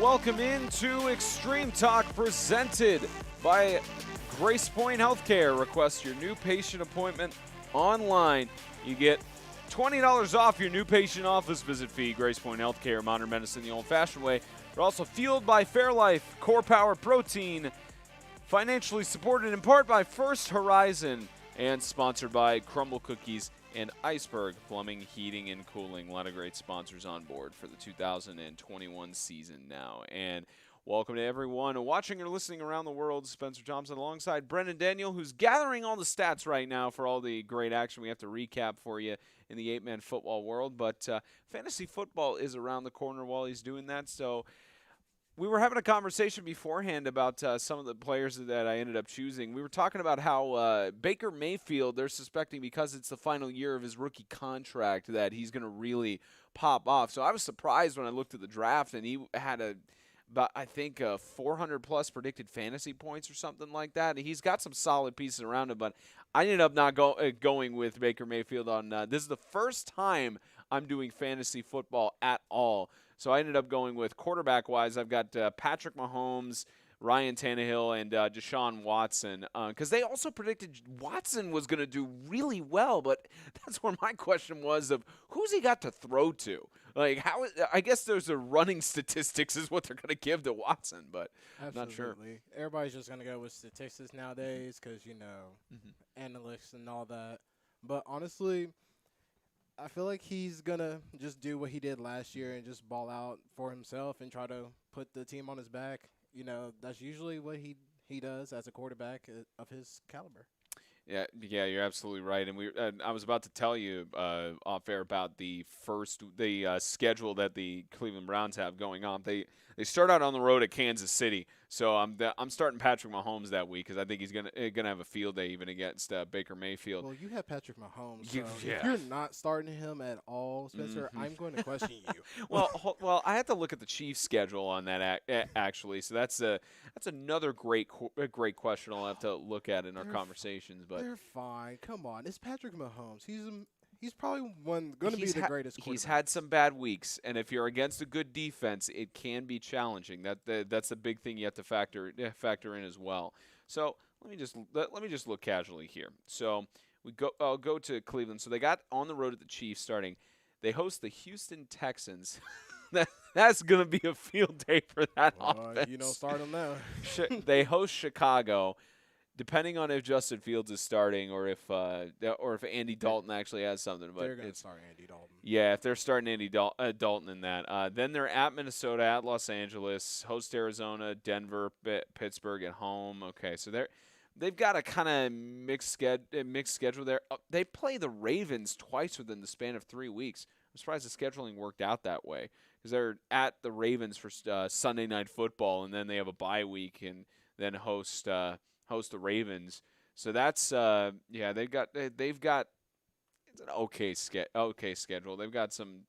Welcome into Extreme Talk presented by GracePointe Healthcare. Request your new patient appointment online. You get $20 off your new patient office visit fee. GracePointe Healthcare, modern medicine the old-fashioned way. They're also fueled by Fairlife, Core Power Protein, financially supported in part by First Horizon, and sponsored by Crumble Cookies and Iceberg Plumbing, Heating, and Cooling. A lot of great sponsors on board for the 2021 season now. And welcome to everyone watching or listening around the world. Spencer Thompson alongside Brendan Daniel, who's gathering all the stats right now for all the great action we have to recap for you in the eight-man football world. But fantasy football is around the corner while he's doing that, so we were having a conversation beforehand about some of the players that I ended up choosing. We were talking about how Baker Mayfield, they're suspecting because it's the final year of his rookie contract that he's going to really pop off. So I was surprised when I looked at the draft and he had about 400-plus predicted fantasy points or something like that. He's got some solid pieces around him, but I ended up not going with Baker Mayfield on this is the first time I'm doing fantasy football at all. So I ended up going with quarterback-wise. I've got Patrick Mahomes, Ryan Tannehill, and Deshaun Watson. Because they also predicted Watson was going to do really well, but that's where my question was of who's he got to throw to? Like, I guess there's a running statistics is what they're going to give to Watson, but I'm not sure. Everybody's just going to go with statistics nowadays because, analysts and all that. But honestly, I feel like he's going to just do what he did last year and just ball out for himself and try to put the team on his back. That's usually what he does as a quarterback of his caliber. Yeah, you're absolutely right. And I was about to tell you off air about the schedule that the Cleveland Browns have going on. They start out on the road at Kansas City, so I'm starting Patrick Mahomes that week because I think he's gonna have a field day even against Baker Mayfield. Well, you have Patrick Mahomes, so if you're not starting him at all, Spencer, I'm going to question you. Well, I have to look at the Chiefs' schedule on that actually. So that's another great question I'll have to look at in our conversations. But they're fine. Come on, it's Patrick Mahomes. He's probably going to be the greatest quarterback. He's had some bad weeks, and if you're against a good defense, it can be challenging. That's the big thing you have to factor in as well. So let me just look casually here. So I'll go to Cleveland. So they got on the road at the Chiefs starting. They host the Houston Texans. That's going to be a field day for that offense. You don't start them now. They host Chicago. Depending on if Justin Fields is starting or if Andy Dalton actually has something, but they're going to start Andy Dalton. Yeah, if they're starting Andy Dalton in that, then they're at Minnesota, at Los Angeles, host Arizona, Denver, Pittsburgh at home. Okay, so they've got a kind of mixed schedule there. They play the Ravens twice within the span of 3 weeks. I'm surprised the scheduling worked out that way because they're at the Ravens for Sunday Night Football, and then they have a bye week and then host the Ravens. So that's they've got it's an okay schedule. They've got some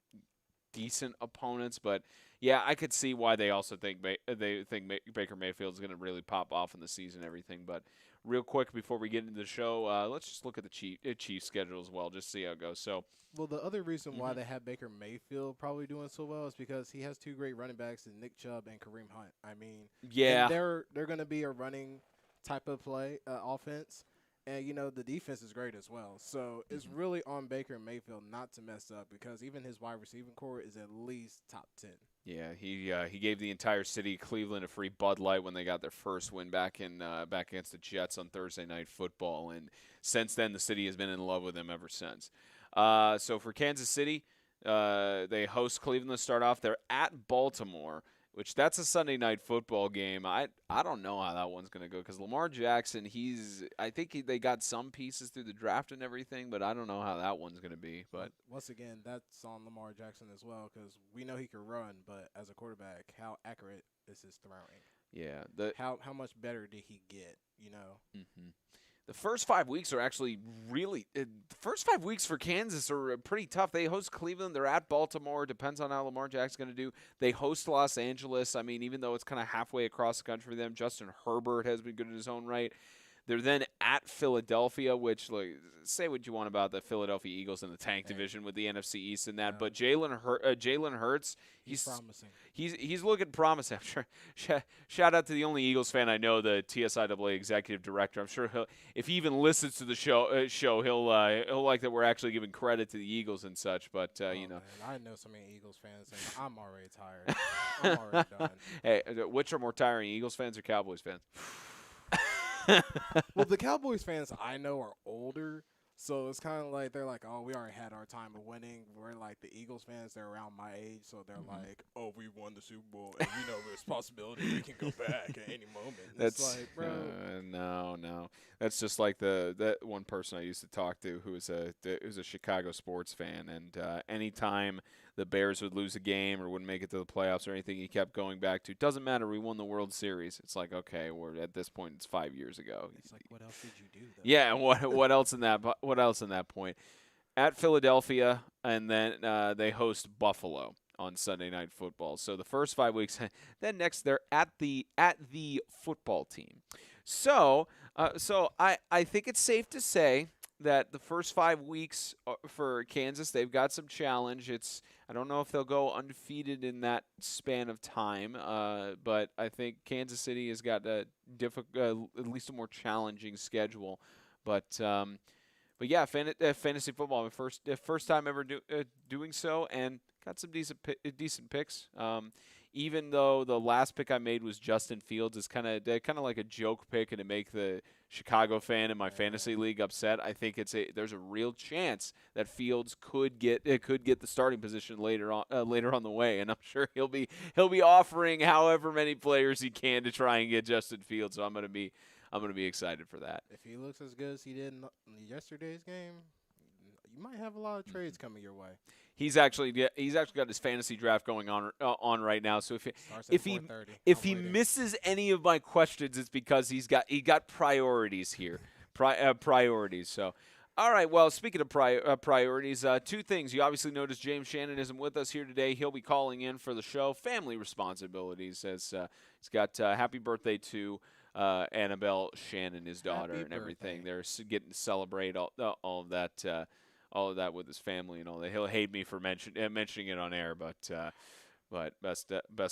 decent opponents, but yeah, I could see why they also think Baker Mayfield is going to really pop off in the season and everything. But real quick before we get into the show, let's just look at the Chiefs schedule as well, just see how it goes. So, well, the other reason why they have Baker Mayfield probably doing so well is because he has two great running backs in Nick Chubb and Kareem Hunt. I mean, yeah, they're going to be a running type of play offense, and the defense is great as well. So it's really on Baker Mayfield not to mess up because even his wide receiving core is at least top 10. Yeah, he gave the entire city of Cleveland a free Bud Light when they got their first win back against the Jets on Thursday Night Football, and since then the city has been in love with him ever since. So for Kansas City, they host Cleveland to start off. They're at Baltimore, which that's a Sunday Night Football game. I don't know how that one's going to go because Lamar Jackson, they got some pieces through the draft and everything, but I don't know how that one's going to be. But once again, that's on Lamar Jackson as well because we know he can run, but as a quarterback, how accurate is his throwing? Yeah. How much better did he get, Mm-hmm. The first 5 weeks are actually the first 5 weeks for Kansas are pretty tough. They host Cleveland. They're at Baltimore. Depends on how Lamar Jackson's going to do. They host Los Angeles. I mean, even though it's kind of halfway across the country for them, Justin Herbert has been good in his own right. They're then at Philadelphia, which, like, say what you want about the Philadelphia Eagles in the tank division with the NFC East and that, but Jalen Hurts, he's promising. He's looking promising. I'm sure. Shout out to the only Eagles fan I know, the TSIAA executive director. I'm sure if he even listens to the show, he'll like that we're actually giving credit to the Eagles and such. But you know, man, I know so many Eagles fans, and I'm already tired. I'm already done. Hey, which are more tiring, Eagles fans or Cowboys fans? Well, the Cowboys fans I know are older, so it's kind of like they're like, oh, we already had our time of winning. We're like the Eagles fans, they're around my age, so they're like, oh, we won the Super Bowl, and we know there's possibility we can go back at any moment. It's like, bro. No. That's just like that one person I used to talk to who was a Chicago sports fan, and anytime the Bears would lose a game or wouldn't make it to the playoffs or anything, he kept going back to, doesn't matter, we won the World Series. It's like, okay, we're at this point, it's 5 years ago. It's like, what else did you do, though? Yeah, what else in that point? At Philadelphia, and then they host Buffalo on Sunday Night Football. So the first 5 weeks, then next they're at the football team. So I think it's safe to say that the first 5 weeks for Kansas, they've got some challenge. I don't know if they'll go undefeated in that span of time, but I think Kansas City has got at least a more challenging schedule. But yeah, fantasy football, my first time ever doing so, and got some decent picks. Even though the last pick I made was Justin Fields, it's kind of like a joke pick, and to make the Chicago fan in my fantasy league upset, I think there's a real chance that Fields could get the starting position later on the way, and I'm sure he'll be offering however many players he can to try and get Justin Fields. So I'm gonna be excited for that. If he looks as good as he did in yesterday's game, you might have a lot of trades coming your way. He's actually got his fantasy draft going on right now. So if he misses any of my questions, it's because he got priorities here, priorities. So, all right. Well, speaking of priorities, two things. You obviously noticed James Shannon isn't with us here today. He'll be calling in for the show. Family responsibilities, as he's got happy birthday to Annabelle Shannon, his daughter, and everything. They're getting to celebrate all of that. All of that with his family and all that. He'll hate me for mentioning it on air, but best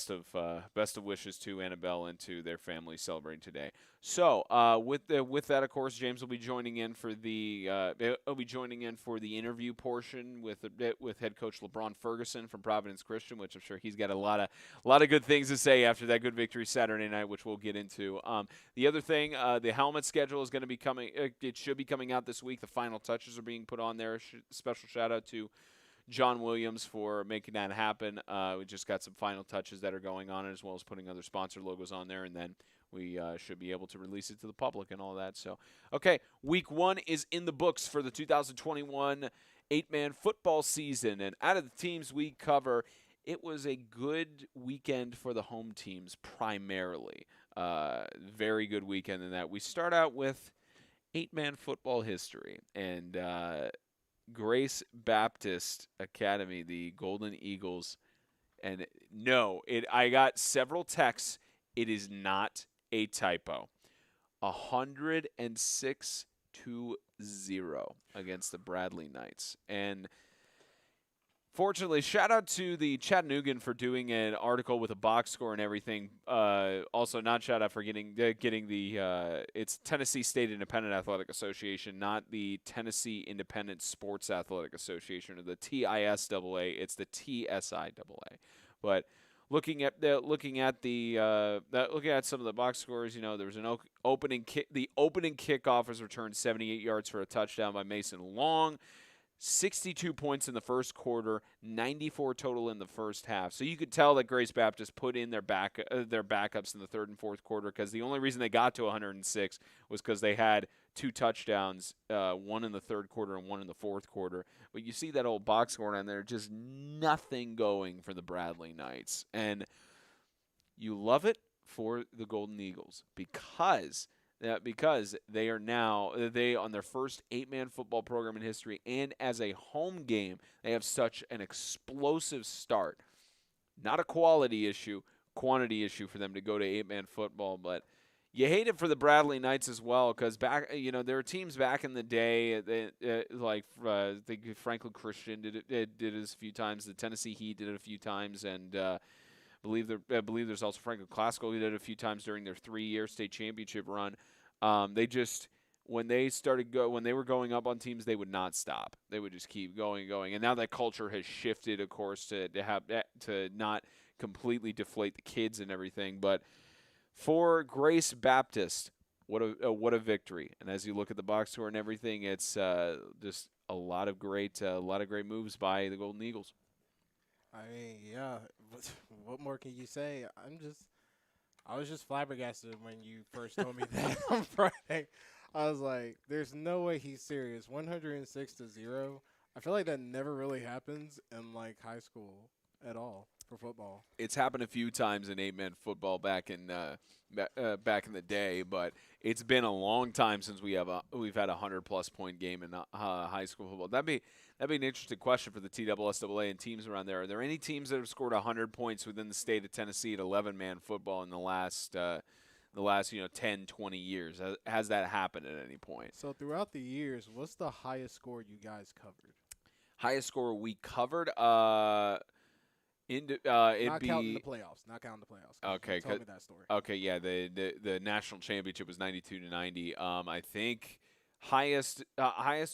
of wishes to Annabelle and to their family celebrating today. So with that, of course, James will be joining in for the interview portion with head coach Lebron Ferguson from Providence Christian, which I'm sure he's got a lot of good things to say after that good victory Saturday night, which we'll get into. The other thing, the helmet schedule is going to be coming. It should be coming out this week. The final touches are being put on there. Special shout out to John Williams for making that happen. We just got some final touches that are going on, as well as putting other sponsor logos on there, and then we should be able to release it to the public and all that. So, okay, week 1 is in the books for the 2021 8-man football season, and out of the teams we cover, it was a good weekend for the home teams primarily. Very good weekend in that. We start out with 8-man football history, and Grace Baptist Academy, the Golden Eagles, and no, I got several texts. It is not a typo. 106-0 against the Bradley Knights. And fortunately, shout out to the Chattanoogan for doing an article with a box score and everything. Also, not shout out for getting the it's Tennessee State Independent Athletic Association, not the Tennessee Independent Sports Athletic Association, or the TISAA. It's the TSIAA. But looking at some of the box scores, there was an opening kick. The opening kickoff was returned 78 yards for a touchdown by Mason Long. 62 points in the first quarter, 94 total in the first half. So you could tell that Grace Baptist put in their backups in the third and fourth quarter, because the only reason they got to 106 was because they had 2 touchdowns, one in the third quarter and one in the fourth quarter. But you see that old box score on there, just nothing going for the Bradley Knights. And you love it for the Golden Eagles because they are now on their first 8-man football program in history, and as a home game, they have such an explosive start. Not a quality issue, quantity issue for them to go to 8-man football, but You hate it for the Bradley Knights as well, because there were teams back in the day I think Franklin Christian did it a few times. The Tennessee Heat did it a few times, and I believe there's also Franklin Classical who did it a few times during their 3-year state championship run. They just when they were going up on teams, they would not stop. They would just keep going and going. And now that culture has shifted, of course, to not completely deflate the kids and everything, but for Grace Baptist, what a victory! And as you look at the box score and everything, it's just a lot of great moves by the Golden Eagles. I mean, yeah. What more can you say? I was just flabbergasted when you first told me that on Friday. I was like, "There's no way he's serious." 106-0. I feel like that never really happens in like high school at all for football. It's happened a few times in 8-man football back in the day, but it's been a long time since we've had a 100+ point game in high school football. That'd be an interesting question for the TSSAA and teams around there. Are there any teams that have scored 100 points within the state of Tennessee at 11-man football in the last 10, 20 years? Has that happened at any point? So throughout the years, what's the highest score you guys covered? Highest score we covered. Not counting the playoffs. Okay, you told me that story. Okay, yeah, the national championship was 92-90. I think highest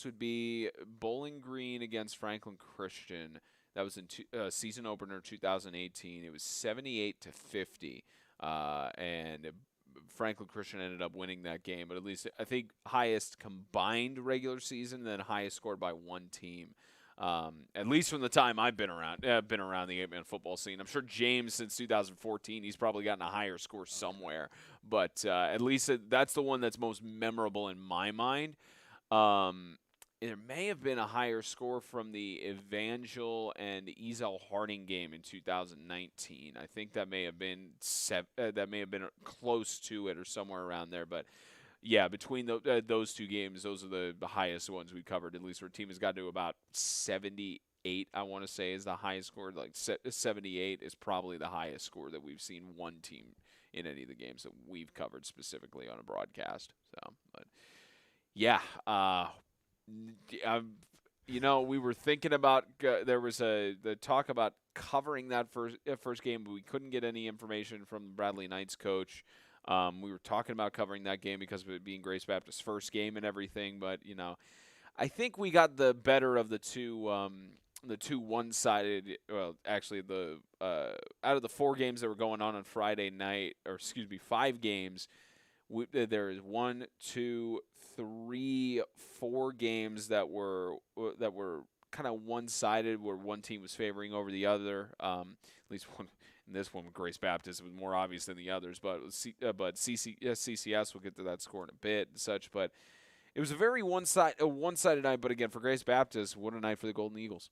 would be Bowling Green against Franklin Christian. That was in season opener 2018. It was 78-50, and Franklin Christian ended up winning that game. But at least I think highest combined regular season, then highest scored by one team. At least from the time I've been around the 8-man football scene. I'm sure James, since 2014, he's probably gotten a higher score somewhere. But at least that's the one that's most memorable in my mind. There may have been a higher score from the Evangel and Ezel Harding game in 2019. I think that may have been close to it or somewhere around there. But yeah, between those two games, those are the highest ones we covered, at least where a team has got to about 78, I want to say, is the highest score. Like 78 is probably the highest score that we've seen one team in any of the games that we've covered specifically on a broadcast. So, but yeah, we were thinking about there was the talk about covering that first game, but we couldn't get any information from the Bradley Knights coach. We were talking about covering that game because of it being Grace Baptist's first game and everything, but I think we got the better of the two one-sided. Well, actually, out of the 4 games that were going on Friday night, 5 games, there is 1, 2, 3, 4 games that were kind of one-sided, where one team was favoring over the other. At least one. In this one, Grace Baptist was more obvious than the others, but CCS, we'll get to that score in a bit and such. But it was a very one-sided night. But again, for Grace Baptist, what a night for the Golden Eagles.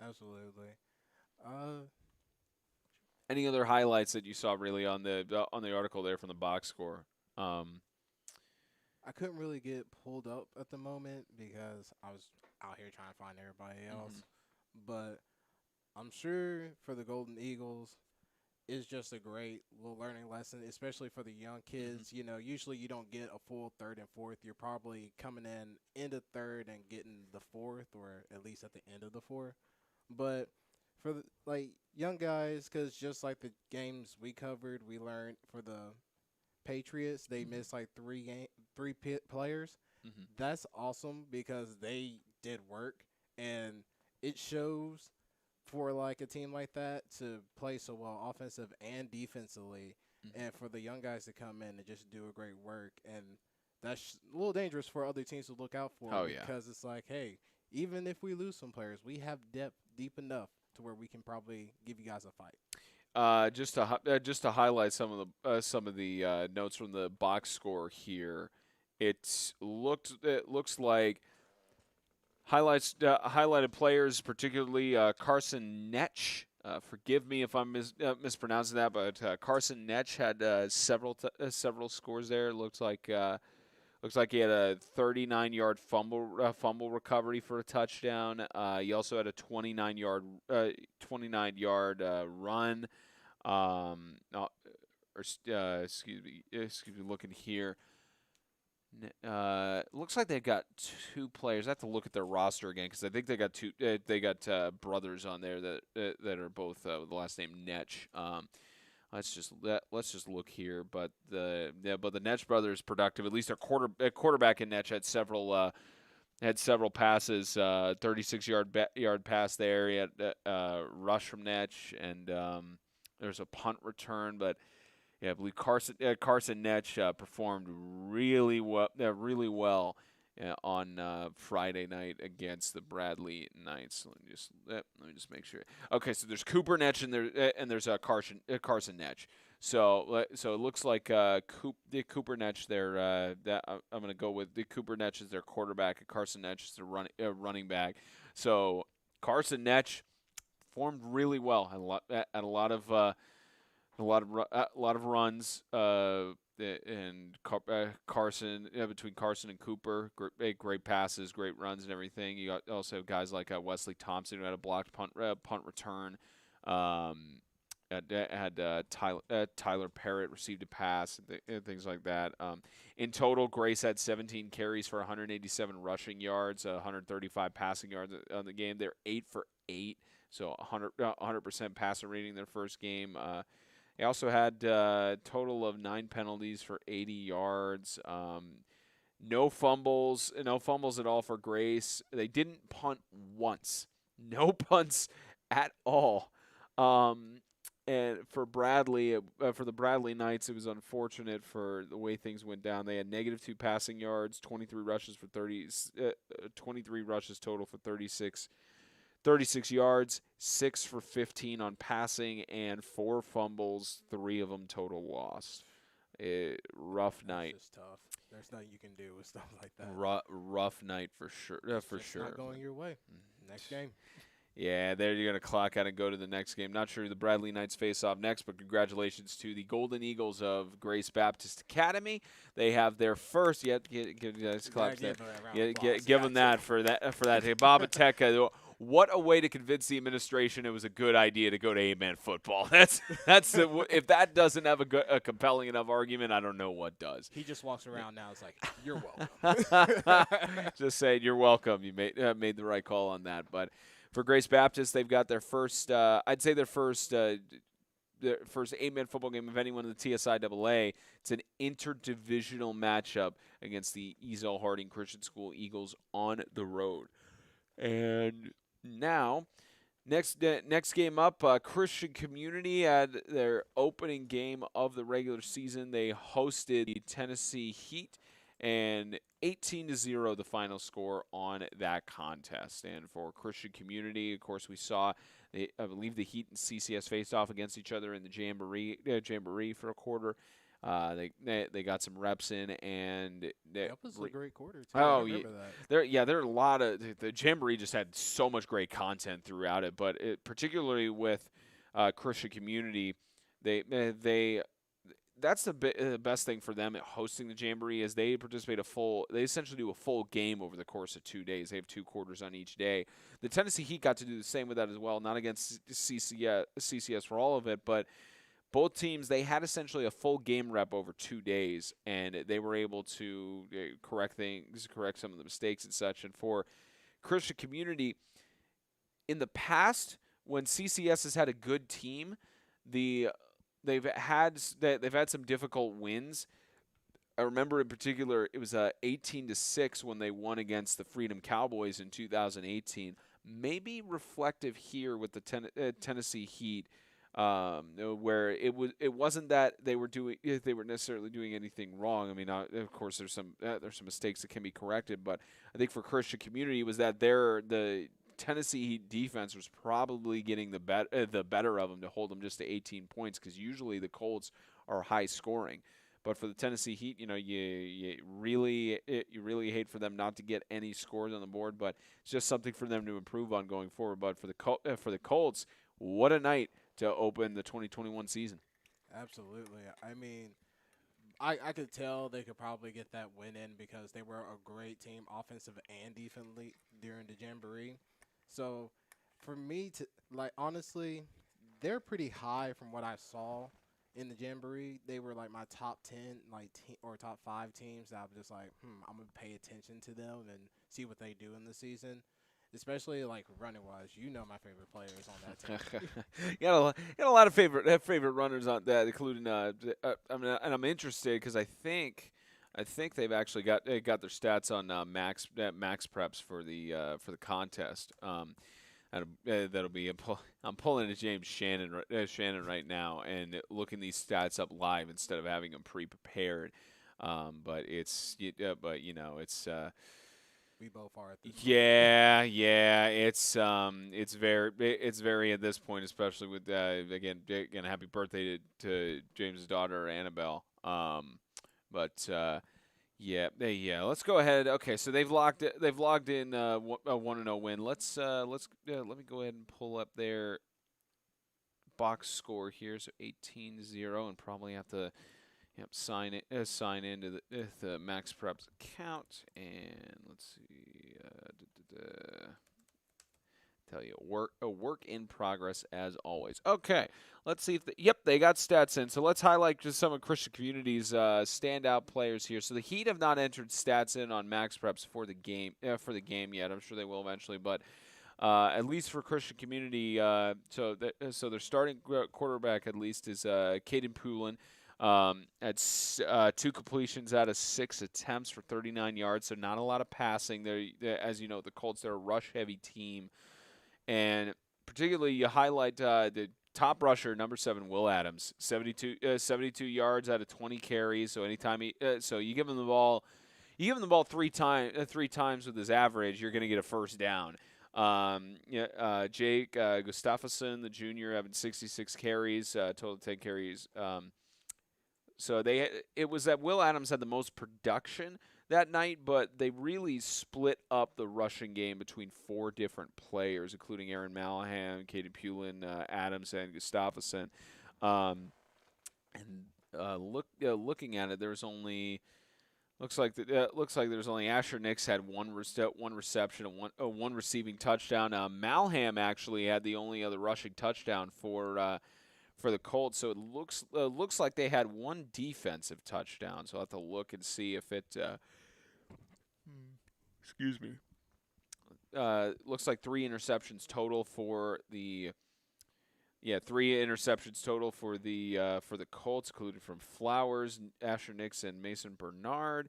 Absolutely. Any other highlights that you saw really on the article there from the box score? I couldn't really get pulled up at the moment because I was out here trying to find everybody else, but I'm sure for the Golden Eagles, it's just a great little learning lesson, especially for the young kids. Usually you don't get a full third and fourth. You're probably coming in the third and getting the fourth, or at least at the end of the fourth. But for the young guys, because just like the games we covered, we learned for the Patriots, they missed like 3 players. That's awesome because they did work, and it shows for like a team like that to play so well offensive and defensively, and for the young guys to come in and just do a great work. And that's a little dangerous for other teams to look out for, because it's like, hey, even if we lose some players, we have depth deep enough to where we can probably give you guys a fight. Just to highlight some of the notes from the box score here, it looks like highlighted players, particularly Carson Netsch. Forgive me if I'm mispronouncing that, but Carson Netsch had several scores there. It looks like he had a 39-yard fumble recovery for a touchdown. He also had a 29-yard run. excuse me, looking here. Looks like they got 2 players. I have to look at their roster again because I think they got two. They got brothers on there that are both with the last name Netch. Let's just look here. But the Netch brothers productive. At least their quarterback in Netch had several passes. 36-yard pass there. He had rush from Netch, and there's a punt return, but. Yeah, I believe Carson Netch performed really well on Friday night against the Bradley Knights. Let me just make sure. Okay, so there's Cooper Netch and there's Carson Netch. So it looks like Cooper Netch there. I'm going to go with the Cooper Netch is their quarterback and Carson Netch is their running back. So Carson Netch performed really well at a lot of runs, and Carson between Carson and Cooper, great passes, great runs, and everything. You also have guys like Wesley Thompson who had a blocked punt return. Tyler Parrott received a pass and things like that. In total, Grace had 17 carries for 187 rushing yards, 135 passing yards on the game. They're 8 for 8, so 100% passer rating their first game. They also had a total of 9 penalties for 80 yards. No fumbles at all for Grace. They didn't punt once. No punts at all. And for Bradley, for the Bradley Knights, it was unfortunate for the way things went down. They had -2 passing yards, 23 rushes total for 36 yards, 6 for 15 on passing, and 4 fumbles, 3 of them total lost. Rough night. It's just tough. There's nothing you can do with stuff like that. Rough night for sure. Not going your way. Next game. Yeah, there you're going to clock out and go to the next game. Not sure who the Bradley Knights face off next, but congratulations to the Golden Eagles of Grace Baptist Academy. They have their first. Give them that for that. Hey, Bob Ateka. What a way to convince the administration it was a good idea to go to 8-man football. If that doesn't have a compelling enough argument, I don't know what does. He just walks around now. It's like, you're welcome. Just saying, you're welcome. You made the right call on that. But for Grace Baptist, they've got their first. I'd say their first 8-man football game of anyone in the TSIAA. It's an interdivisional matchup against the Ezel Harding Christian School Eagles on the road. And now, next game up, Christian Community had their opening game of the regular season. They hosted the Tennessee Heat, and 18-0 the final score on that contest. And for Christian Community, of course, we saw, I believe the Heat and CCS faced off against each other in the Jamboree for a quarter. They got some reps in, and that was a great quarter too. Oh, I remember that. There are a lot of the Jamboree just had so much great content throughout it, but particularly with Christian Community, that's the best thing for them at hosting the Jamboree is they essentially do a full game over the course of 2 days. They have 2 quarters on each day. The Tennessee Heat got to do the same with that as well, not against CCS for all of it, but both teams, they had essentially a full game rep over 2 days, and they were able to correct some of the mistakes and such. And for Christian Community, in the past, when CCS has had a good team, they've had some difficult wins. I remember in particular, it was 18-6 when they won against the Freedom Cowboys in 2018. Maybe reflective here with the Tennessee Heat. Where it wasn't that they were necessarily doing anything wrong. I mean, of course, there's some mistakes that can be corrected, but I think for Christian Community was that the Tennessee Heat defense was probably getting the better of them to hold them just to 18 points because usually the Colts are high scoring. But for the Tennessee Heat, you really hate for them not to get any scores on the board, but it's just something for them to improve on going forward. But for the Colts, what a night to open the 2021 season. Absolutely. I mean, I could tell they could probably get that win in because they were a great team, offensive and defensively, during the Jamboree. So for me honestly, they're pretty high from what I saw in the Jamboree, they were like my top 10, or top 5 teams that I'm just like, I'm gonna pay attention to them and see what they do in the season. Especially like running wise, my favorite players on that team. You got a lot of favorite runners on that, including I'm interested because I think they've actually got their stats on max preps for the contest. That'll be I'm pulling a James Shannon right now and looking these stats up live instead of having them pre-prepared. But it's We both are at this point. yeah. It's very at this point, especially with again happy birthday to James's daughter Annabelle. Yeah. Let's go ahead. Okay, so they've logged in a 1-0 win. Let me go ahead and pull up their box score here. So 18-0, and probably have to sign into the Max Preps account. And let's see. Tell you a work in progress as always. Okay, let's see if they got stats in. So let's highlight just some of Christian Community's standout players here. So the Heat have not entered stats in on Max Preps for the game yet. I'm sure they will eventually, but at least for Christian Community, so their starting quarterback at least is Caden Poulin. At 2 completions out of 6 attempts for 39 yards, so not a lot of passing. As you know, the Colts, they're a rush-heavy team. And particularly, you highlight the top rusher, number 7, Will Adams, 72 yards out of 20 carries. So anytime so you give him the ball, 3 times with his average, you're going to get a first down. Jake Gustafsson, the junior, having 66 carries, total 10 carries. So it was that Will Adams had the most production that night, but they really split up the rushing game between 4 different players, including Aaron Mallahan, Caden Poulin, Adams, and Gustafsson. Looking at it, there's only looks like there's only Asher Nix had one reception and one receiving touchdown. Malham actually had the only other rushing touchdown for the Colts. So it looks like they had one defensive touchdown. So I'll have to look and see if it. Excuse me. Looks like 3 interceptions total for the. Yeah, 3 interceptions total for the Colts, including from Flowers, Asher Nix, and Mason Bernard.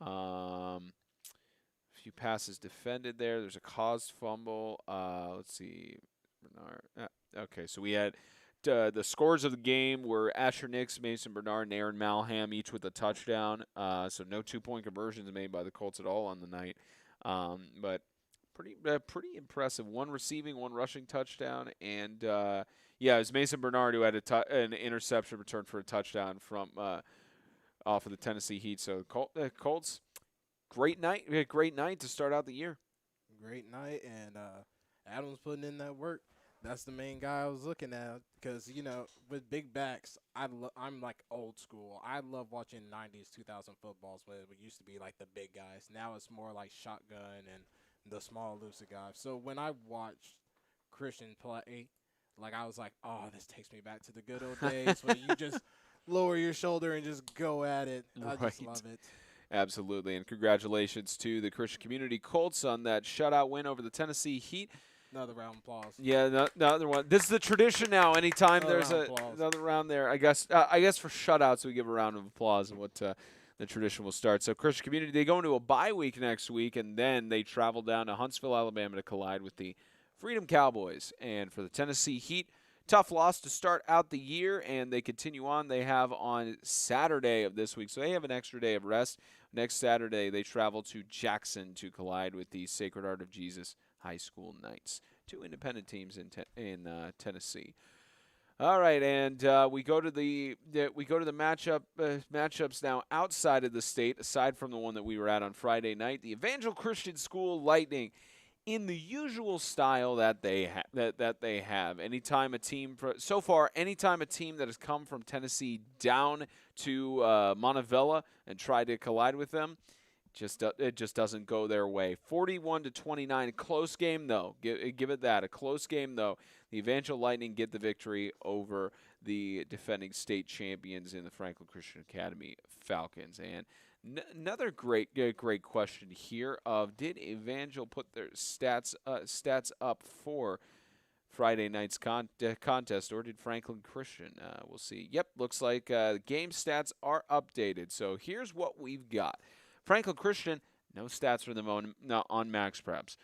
A few passes defended there. There's a caused fumble. Let's see, Bernard. Okay, so we had the scores of the game were Asher Nix, Mason Bernard, and Aaron Malham, each with a touchdown. So no 2-point conversions made by the Colts at all on the night. But pretty impressive. 1 receiving, 1 rushing touchdown, and it was Mason Bernard who had an interception return for a touchdown from off of the Tennessee Heat. So Colts, great night to start out the year. Great night, and Adams putting in that work. That's the main guy I was looking at because, with big backs, I'm like old school. I love watching 90s, 2000 footballs when it used to be like the big guys. Now it's more like shotgun and the small, elusive guys. So when I watched Christian play, like I was like, oh, this takes me back to the good old days where you just lower your shoulder and just go at it. I just love it. Absolutely, and congratulations to the Christian Community Colts on that shutout win over the Tennessee Heat. Another round of applause. Yeah, another one. This is the tradition now. Anytime there's another round there, I guess for shutouts we give a round of applause, and what the tradition will start. So Christian Community, they go into a bye week next week, and then they travel down to Huntsville, Alabama to collide with the Freedom Cowboys. And for the Tennessee Heat, tough loss to start out the year, and they continue on. They have on Saturday of this week, so they have an extra day of rest. Next Saturday, they travel to Jackson to collide with the Sacred Heart of Jesus High School Knights, 2 independent teams in Tennessee. All right, and we go to the matchups now outside of the state, aside from the one that we were at on Friday night. The Evangel Christian School Lightning, in the usual style that they have. Anytime a team that has come from Tennessee down to Montevella and tried to collide with them, it just doesn't go their way. 41-29, close game though. Give it that, a close game though. The Evangel Lightning get the victory over the defending state champions in the Franklin Christian Academy Falcons. And another great question here of did Evangel put their stats up for Friday night's contest, or did Franklin Christian? We'll see. Yep, looks like game stats are updated. So here's what we've got. Franklin Christian, no stats for them on Max Preps.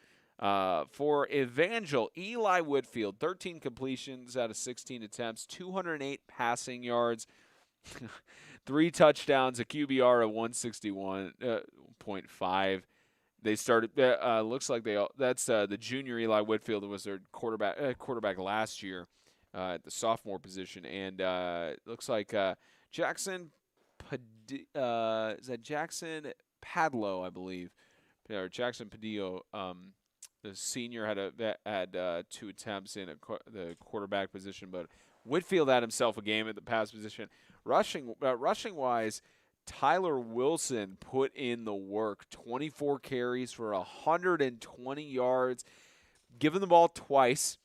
For Evangel, Eli Whitfield, 13 completions out of 16 attempts, 208 passing yards, 3 touchdowns, a QBR of 161.5. They started. Looks like that's the junior Eli Whitfield, who was their quarterback last year at the sophomore position, and looks like Jackson. Is that Jackson Padlow, I believe, or Jackson Padillo? The senior had 2 attempts in the quarterback position, but Whitfield had himself a game at the pass position. Rushing wise, Tyler Wilson put in the work. 24 carries for 120 yards. Given the ball twice,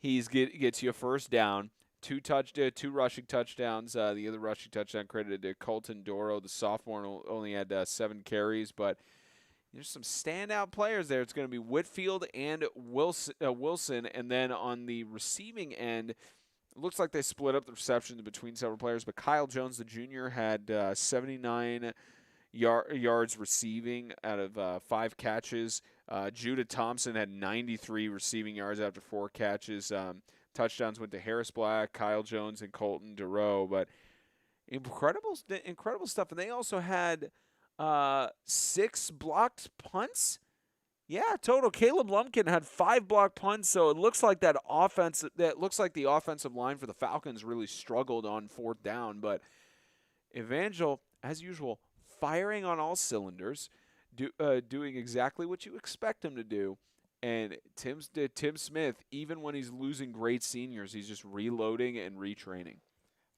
gets you a first down. 2 rushing touchdowns. The other rushing touchdown credited to Colton Doro, the sophomore, only had 7 carries, but there's some standout players there. It's going to be Whitfield and Wilson, and then on the receiving end, it looks like they split up the receptions between several players, but Kyle Jones, the junior, had 79 yards receiving out of 5 catches. Judah Thompson had 93 receiving yards after 4 catches. Touchdowns went to Harris Black, Kyle Jones, and Colton Duro, but incredible stuff. And they also had 6 blocked punts. Yeah, total. Caleb Lumpkin had 5 blocked punts, so it looks like the offensive line for the Falcons really struggled on 4th down. But Evangel, as usual, firing on all cylinders, doing exactly what you expect him to do. And Tim Smith, even when he's losing great seniors, he's just reloading and retraining.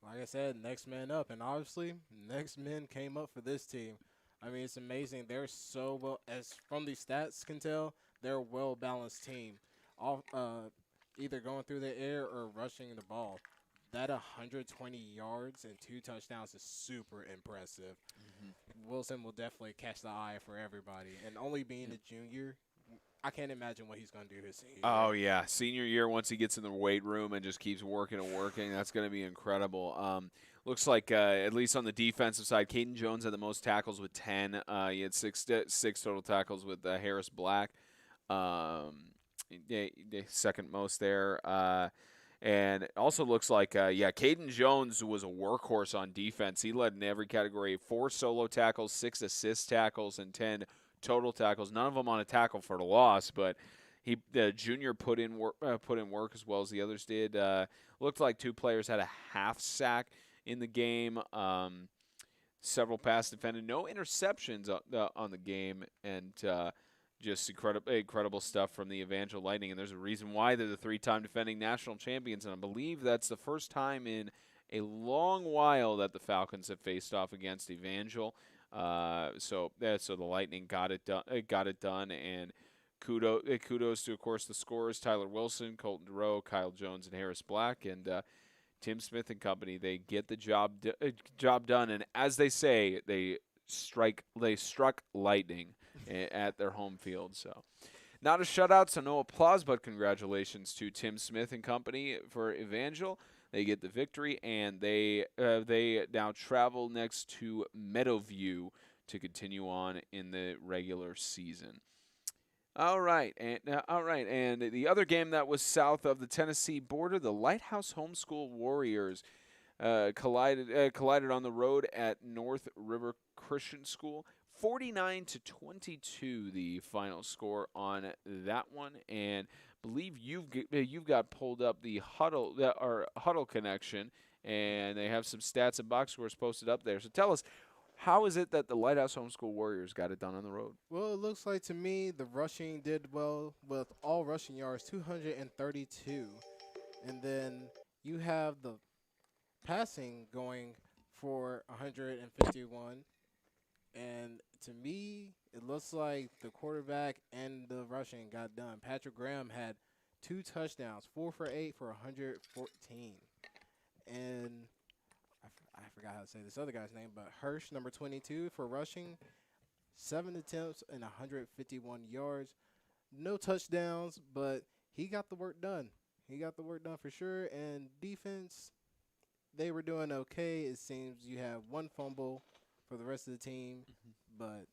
Like I said, next man up, and obviously, next men came up for this team. I mean, it's amazing. They're so well, as from the stats can tell, they're a well-balanced team. Either going through the air or rushing the ball. That 120 yards and 2 touchdowns is super impressive. Mm-hmm. Wilson will definitely catch the eye for everybody. And only being a junior, I can't imagine what he's going to do his senior year. Oh, yeah. Senior year, once he gets in the weight room and just keeps working, that's going to be incredible. Looks like, at least on the defensive side, Caden Jones had the most tackles with 10. He had six total tackles with Harris Black. Second most there. And it also looks like, Caden Jones was a workhorse on defense. He led in every category. 4 solo tackles, 6 assist tackles, and 10 total tackles. None of them on a tackle for the loss, but the junior put in work as well as the others did. Looked like 2 players had a half sack in the game. Several pass defended, no interceptions on the game, and just incredible stuff from the Evangel Lightning. And there's a reason why they're the 3-time defending national champions, and I believe that's the first time in a long while that the Falcons have faced off against Evangel. So the Lightning got it done, and kudos to, of course, the scorers: Tyler Wilson, Colton Duro, Kyle Jones, and Harris Black, and Tim Smith and company. They get the job done, and as they say, they struck lightning at their home field. So, not a shutout, so no applause, but congratulations to Tim Smith and company for Evangel. They get the victory, and they now travel next to Meadowview to continue on in the regular season. All right, and the other game that was south of the Tennessee border, the Lighthouse Homeschool Warriors collided on the road at North River Christian School. 49-22, the final score on that one, and believe you've got pulled up the huddle connection, and they have some stats and box scores posted up there. So tell us, how is it that the Lighthouse Homeschool Warriors got it done on the road? Well, it looks like to me the rushing did well with all rushing yards, 232, and then you have the passing going for 151. And to me, it looks like the quarterback and the rushing got done. Patrick Graham had 2 touchdowns, 4 for 8 for 114. and I forgot how to say this other guy's name, but Hirsch, number 22, for rushing. 7 attempts and 151 yards. No touchdowns, but he got the work done. He got the work done for sure. And defense, they were doing okay. It seems you have one fumble for the rest of the team, but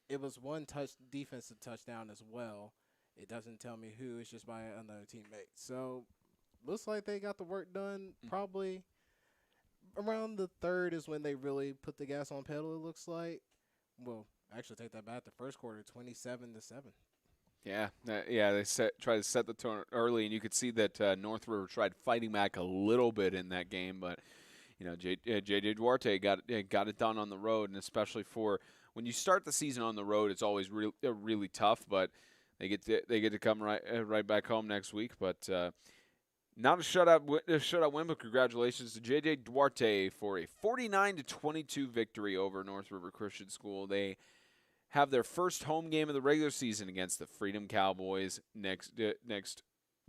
it was one defensive touchdown as well. It doesn't tell me who. It's just by another teammate. So looks like they got the work done. Probably around the third is when they really put the gas on pedal, it looks like. Well, actually, take that back. The first quarter, 27-7. Yeah, they tried to set the tone early, and you could see that North River tried fighting back a little bit in that game, but J.J. Duarte got it done on the road, and especially for when you start the season on the road, it's always really tough. But they get to come right back home next week, but. Not a shutout win, but congratulations to J.J. Duarte for a 49-22 victory over North River Christian School. They have their first home game of the regular season against the Freedom Cowboys next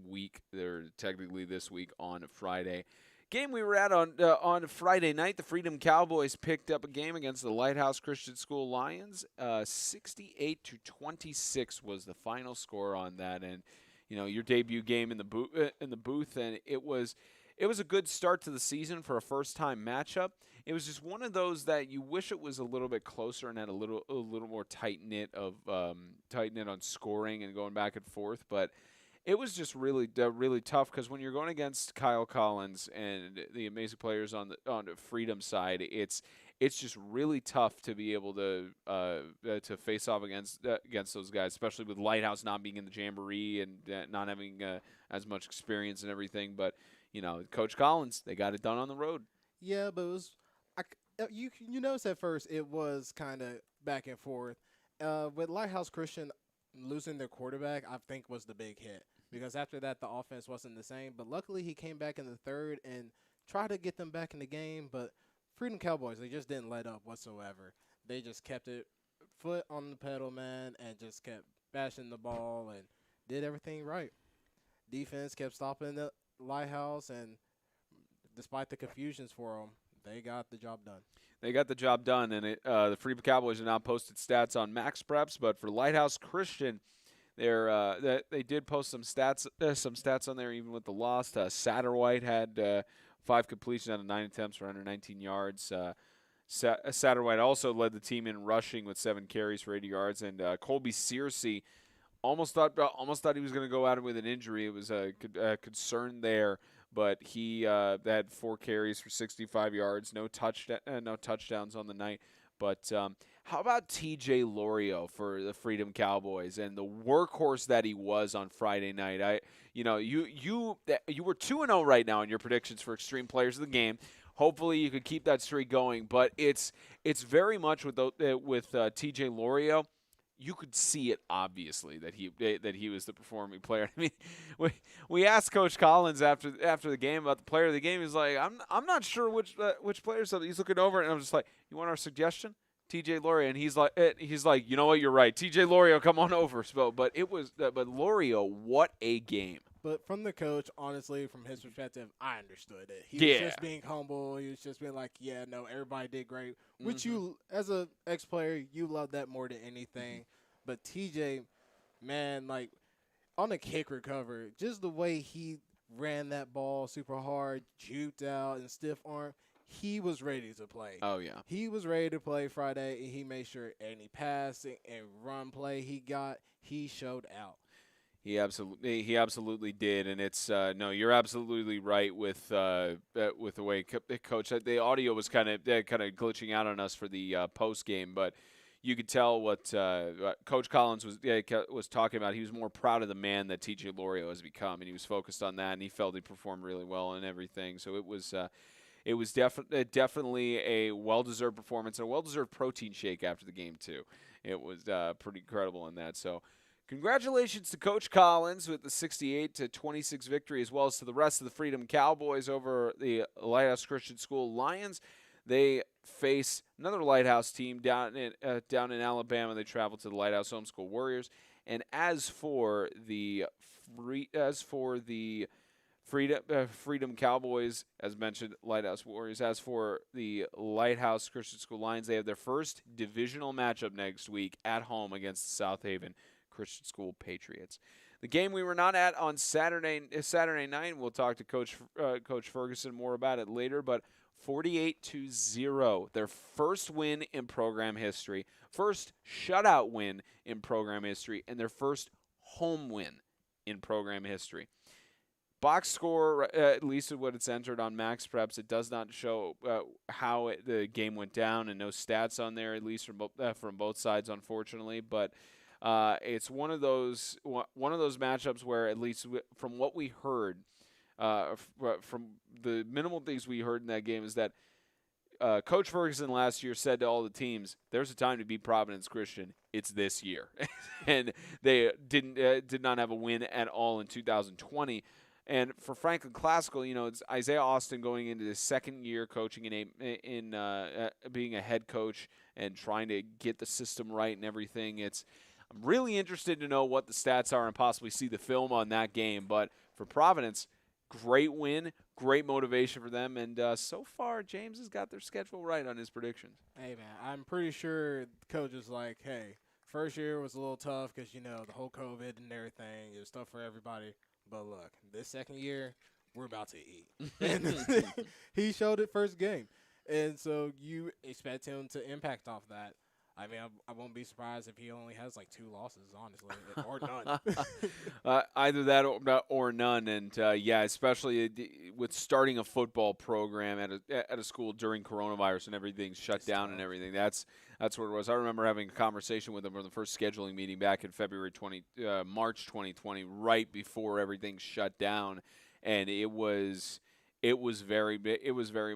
week. They're technically this week on Friday. Game we were at on Friday night, the Freedom Cowboys picked up a game against the Lighthouse Christian School Lions. 68-26 was the final score on that, and your debut game in the booth, and it was a good start to the season for a first-time matchup. It was just one of those that you wish it was a little bit closer and had a little more tight-knit on scoring and going back and forth, but it was just really tough because when you're going against Kyle Collins and the amazing players on the Freedom side, it's just really tough to be able to face off against those guys, especially with Lighthouse not being in the Jamboree and not having as much experience and everything. But Coach Collins, they got it done on the road. Yeah, but it was you notice at first it was kind of back and forth. With Lighthouse Christian losing their quarterback, I think was the big hit because after that the offense wasn't the same. But luckily he came back in the third and tried to get them back in the game, but. Freedom Cowboys, they just didn't let up whatsoever. They just kept it foot on the pedal, man, and just kept bashing the ball and did everything right. Defense kept stopping the Lighthouse, and despite the confusions for them, they got the job done. They got the job done, and the Freedom Cowboys have now posted stats on Max Preps, but for Lighthouse Christian, they did post some stats on there even with the loss. Satterwhite had 5 completions out of 9 attempts for 119 yards. Satterwhite also led the team in rushing with 7 carries for 80 yards. And Colby Searcy almost thought he was going to go out with an injury. It was a concern there, but he had 4 carries for 65 yards. No touchdowns on the night. But how about T.J. Lorio for the Freedom Cowboys and the workhorse that he was on Friday night? You were 2-0 right now in your predictions for Extreme Players of the Game. Hopefully you could keep that streak going. But it's very much with T.J. Lorio. You could see it obviously that he was the performing player. I mean, we asked Coach Collins after the game about the player of the game. He's like, I'm not sure which player. So he's looking over, and I'm just like, you want our suggestion? T.J. Lorio, and he's like, you know what, you're right. T.J. Lorio, come on over. But Lorio, what a game. But from the coach, honestly, from his perspective, I understood it. He was just being humble. He was just being like, yeah, no, everybody did great. Which you, as an ex-player, you love that more than anything. But TJ, man, like, on the kick recovery, just the way he ran that ball super hard, juked out, and stiff arm, he was ready to play. Oh, yeah. He was ready to play Friday, and he made sure any passing and run play he showed out. He absolutely did, and it's no, you're absolutely right with the way Coach. The audio was kind of glitching out on us for the post game, but you could tell what Coach Collins was talking about. He was more proud of the man that T.J. Lorio has become, and he was focused on that, and he felt he performed really well and everything. So it was definitely a well-deserved performance and a well-deserved protein shake after the game too. It was pretty incredible in that. So. Congratulations to Coach Collins with the 68-26 victory, as well as to the rest of the Freedom Cowboys over the Lighthouse Christian School Lions. They face another Lighthouse team down in Alabama. They travel to the Lighthouse Homeschool Warriors. And as for the Freedom Cowboys, as mentioned, Lighthouse Warriors. As for the Lighthouse Christian School Lions, they have their first divisional matchup next week at home against the Southaven Christian School Patriots. The game we were not at on Saturday night, we'll talk to Coach Ferguson more about it later, but 48-0, their first win in program history, first shutout win in program history, and their first home win in program history. Box score, at least what it's entered on Max Preps, it does not show how the game went down, and no stats on there, at least from both sides, unfortunately. But it's one of those matchups where, at least from what we heard, from the minimal things we heard in that game, is that Coach Ferguson last year said to all the teams, "There's a time to beat Providence Christian. It's this year," and they did not have a win at all in 2020. And for Franklin Classical, it's Isaiah Austin going into his second year coaching in being a head coach and trying to get the system right and everything. I'm really interested to know what the stats are and possibly see the film on that game. But for Providence, great win, great motivation for them. And so far, James has got their schedule right on his predictions. Hey, man, I'm pretty sure the coach is like, hey, first year was a little tough because, the whole COVID and everything. It was tough for everybody. But look, this second year, we're about to eat. And he showed it first game. And so you expect him to impact off that. I mean, I won't be surprised if he only has like 2 losses, honestly, or none. Either that or none. And, especially with starting a football program at a school during coronavirus and everything's shut down and everything. That's what it was. I remember having a conversation with him for the first scheduling meeting back in March 2020, right before everything shut down, and it was very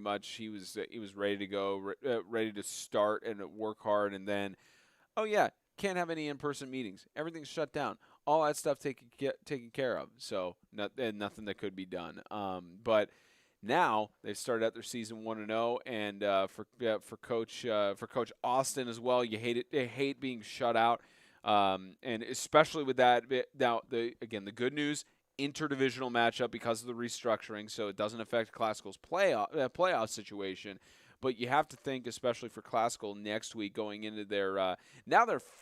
much he was ready to go, ready to start and work hard, and then can't have any in-person meetings. Everything's shut down. All that stuff taken care of. So nothing that could be done. But now they've started out their season 1-0, and for Coach Austin as well, you hate it. They hate being shut out, and especially with that. Now the good news, interdivisional matchup because of the restructuring, so it doesn't affect Classical's playoff situation. But you have to think, especially for Classical next week, going into their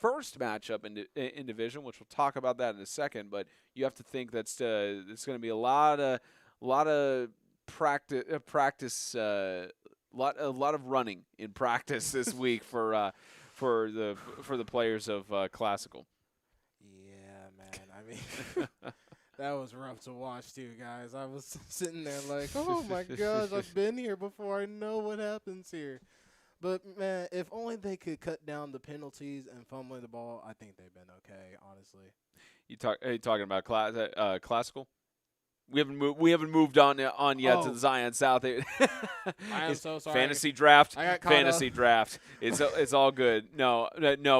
first matchup in division, which we'll talk about that in a second. But you have to think it's going to be a lot of practice, a lot of running in practice this week for the players of Classical. Yeah, man. I mean, that was rough to watch too, guys. I was sitting there like, oh my gosh, I've been here before. I know what happens here. But man, if only they could cut down the penalties and fumbling the ball, I think they've been okay, honestly. Are you talking about Classical? We haven't moved on yet to the Zion South. I am so sorry. Fantasy draft. I got caught fantasy up. draft. It's all good. No,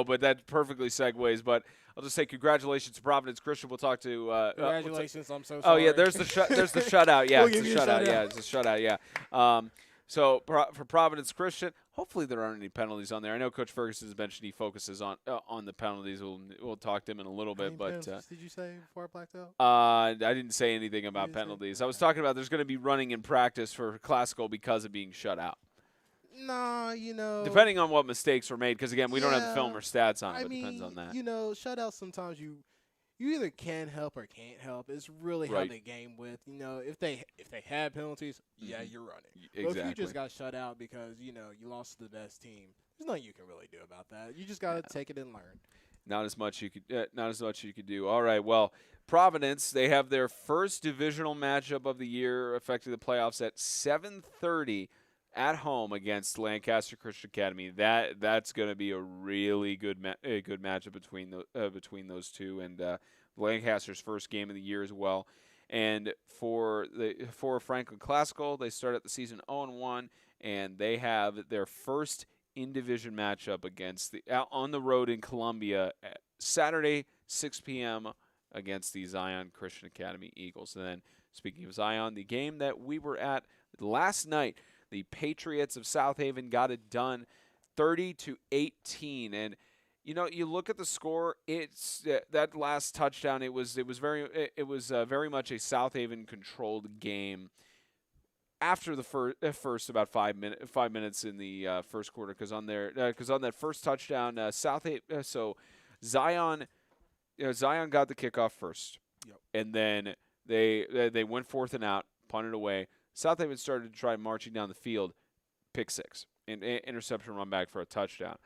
but that perfectly segues. But I'll just say congratulations to Providence Christian. We'll talk to. Congratulations! I'm so sorry. Oh yeah, there's the shutout. Yeah, We'll it's a shutout. Yeah, it's a shutout. Yeah. So for Providence Christian, hopefully there aren't any penalties on there. I know Coach Ferguson has mentioned he focuses on the penalties. We'll talk to him in a little bit. But did you say before I blacked out? I didn't say anything about penalties. I was talking about there's going to be running in practice for Classical because of being shut out. Nah, depending on what mistakes were made, because again we don't have the film or stats on it. But it depends on that. Shutouts sometimes you either can help or can't help. It's really how they game with. If they had penalties, yeah, you're running. Exactly. But if you just got shut out because you lost to the best team, there's nothing you can really do about that. You just gotta take it and learn. Not as much you could do. All right. Well, Providence, they have their first divisional matchup of the year, affecting the playoffs at 7:30 at home against Lancaster Christian Academy. That's going to be a really good matchup between those two, and Lancaster's first game of the year as well. And for Franklin Classical, they start at the season 0-1, and they have their first in-division matchup against on the road in Columbia Saturday 6 p.m. against the Zion Christian Academy Eagles. And then, speaking of Zion, the game that we were at last night, the Patriots of Southaven got it done 30-18. And You know, you look at the score. It's that last touchdown. It was very much a Southaven controlled game after the first about 5 minutes in the first quarter, because on that first touchdown, Southaven Zion Zion got the kickoff first, Yep. and then they went fourth and out, punted away. Southaven started to try marching down the field, pick six, and interception run back for a touchdown.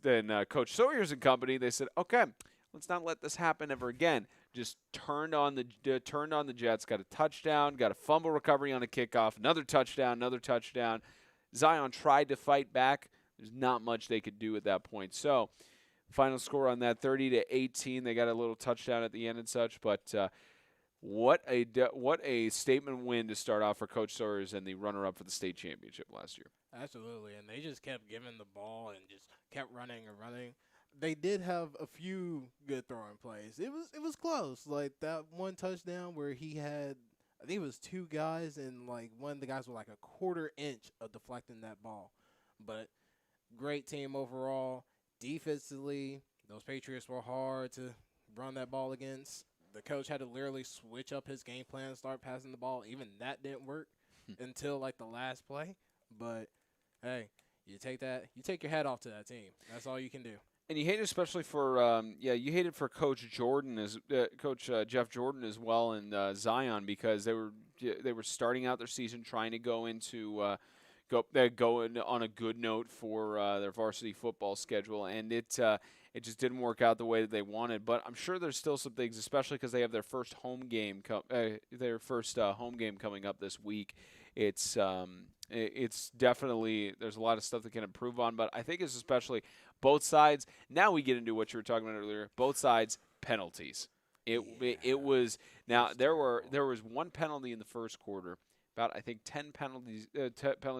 Then Coach Sawyer's and company, they said, okay, let's not let this happen ever again. Just turned on the Jets, got a touchdown, got a fumble recovery on a kickoff, another touchdown. Zion tried to fight back. There's not much they could do at that point. So, final score on that, 30-18. They got a little touchdown at the end and such, but what a statement win to start off for Coach Sawyers and the runner-up for the state championship last year. Absolutely, and they just kept giving the ball and just kept running and running. They did have a few good throwing plays. It was close. Like that one touchdown where he had, I think it was two guys, and like one of the guys was like a quarter inch of deflecting that ball. But great team overall. Defensively, those Patriots were hard to run that ball against. The coach had to literally switch up his game plan and start passing the ball. Even that didn't work until like the last play. But hey, you take your hat off to that team. That's all you can do. And you hate it especially for you hate it for Coach Jeff Jordan as well, and Zion, because they were starting out their season trying to go into go on a good note for their varsity football schedule, and it just didn't work out the way that they wanted. But I'm sure there's still some things, especially because they have their first home game coming up this week. It's definitely, there's a lot of stuff that can improve on, but I think it's especially both sides. Now we get into what you were talking about earlier. Both sides penalties. It was, now there was one penalty in the first quarter. About, I think, 10 penalty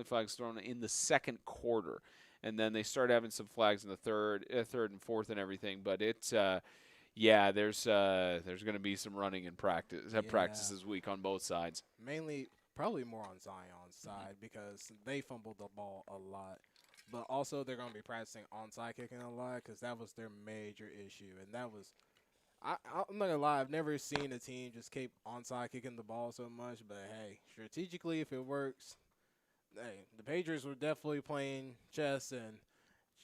flags thrown in the second quarter, and then they started having some flags in the third and fourth and everything. But there's going to be some running in practice this week on both sides. Mainly, probably more on Zion's side because they fumbled the ball a lot. But also they're going to be practicing onside kicking a lot because that was their major issue, and that was. I'm not going to lie, I've never seen a team just keep onside kicking the ball so much, but hey, strategically, if it works, hey, the Patriots were definitely playing chess, and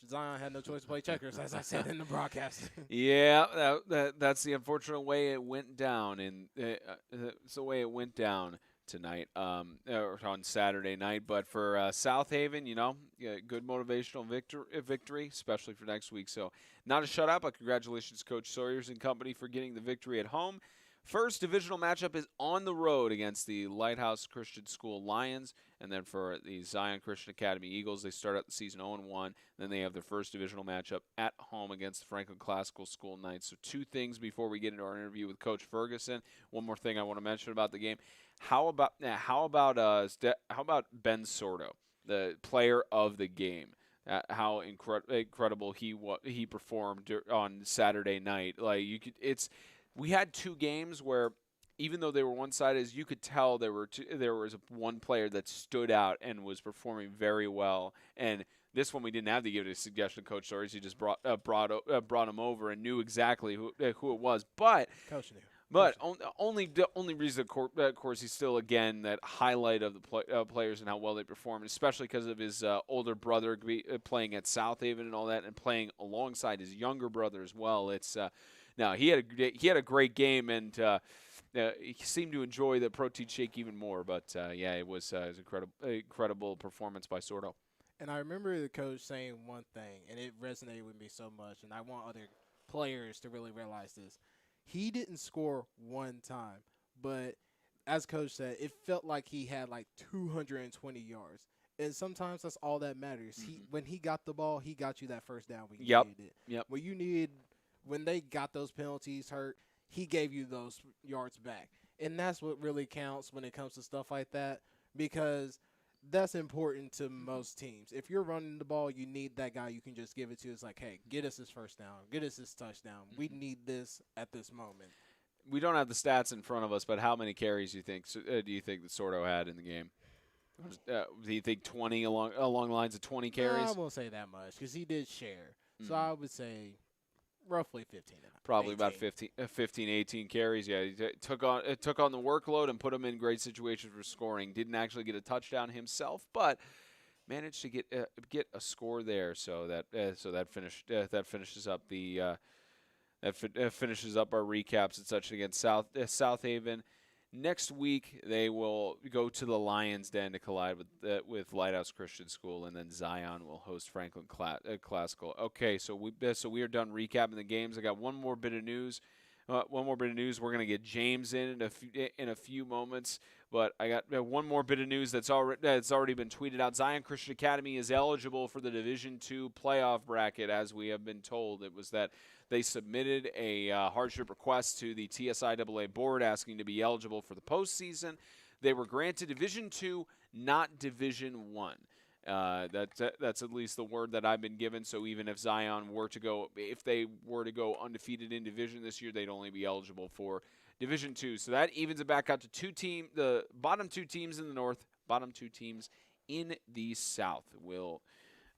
Zion had no choice to play checkers, as I said in the broadcast. Yeah, that's the unfortunate way it went down, and it's the way it went down tonight, or on Saturday night. But for Southaven, good motivational victory, especially for next week. So not a shutout, but congratulations, Coach Sawyers and company, for getting the victory at home. First divisional matchup is on the road against the Lighthouse Christian School Lions, and then for the Zion Christian Academy Eagles, they start out the season 0-1. Then they have their first divisional matchup at home against the Franklin Classical School Knights. So two things before we get into our interview with Coach Ferguson. One more thing I want to mention about the game. How about Ben Sordo, the player of the game? How incredible he performed on Saturday night. We had two games where, even though they were one-sided, as you could tell, there was one player that stood out and was performing very well. And this one we didn't have to give it a suggestion, Coach Sawyers. He just brought him over and knew exactly who it was. But Coach knew. But only reason, of course, he's still, again, that highlight of the players and how well they perform, especially because of his older brother playing at Southaven and all that, and playing alongside his younger brother as well. Now he had a great game, and he seemed to enjoy the protein shake even more. But it was an incredible performance by Sordo. And I remember the coach saying one thing, and it resonated with me so much, and I want other players to really realize this. He didn't score one time, but as Coach said, it felt like he had like 220 yards. And sometimes that's all that matters. Mm-hmm. When he got the ball, he got you that first down when you needed it. Yep. When they got those penalties hurt, he gave you those yards back. And that's what really counts when it comes to stuff like that, because that's important to most teams. If you're running the ball, you need that guy you can just give it to. It's like, hey, get us this first down. Get us this touchdown. We need this at this moment. We don't have the stats in front of us, but how many carries do you think that Sordo had in the game? Do you think 20 along the lines of 20 carries? No, I won't say that much because he did share. So Mm-hmm. I would say roughly 15. Probably 18. about 15, 18 carries. Yeah, he took on the workload and put him in great situations for scoring. Didn't actually get a touchdown himself, but managed to get a score there. So that finishes up finishes up our recaps and such against Southaven. Next week they will go to the Lions Den to collide with Lighthouse Christian School, and then Zion will host Franklin Classical. Okay, so we are done recapping the games. I got one more bit of news. We're going to get James in a few moments, but I got one more bit of news that's already been tweeted out. Zion Christian Academy is eligible for the Division II playoff bracket, as we have been told. It was that they submitted a hardship request to the TSIAA board asking to be eligible for the postseason. They were granted Division II, not Division I. That's at least the word that I've been given. So even if they were to go undefeated in division this year, they'd only be eligible for Division II. So that evens it back out to the bottom two teams in the north, bottom two teams in the south will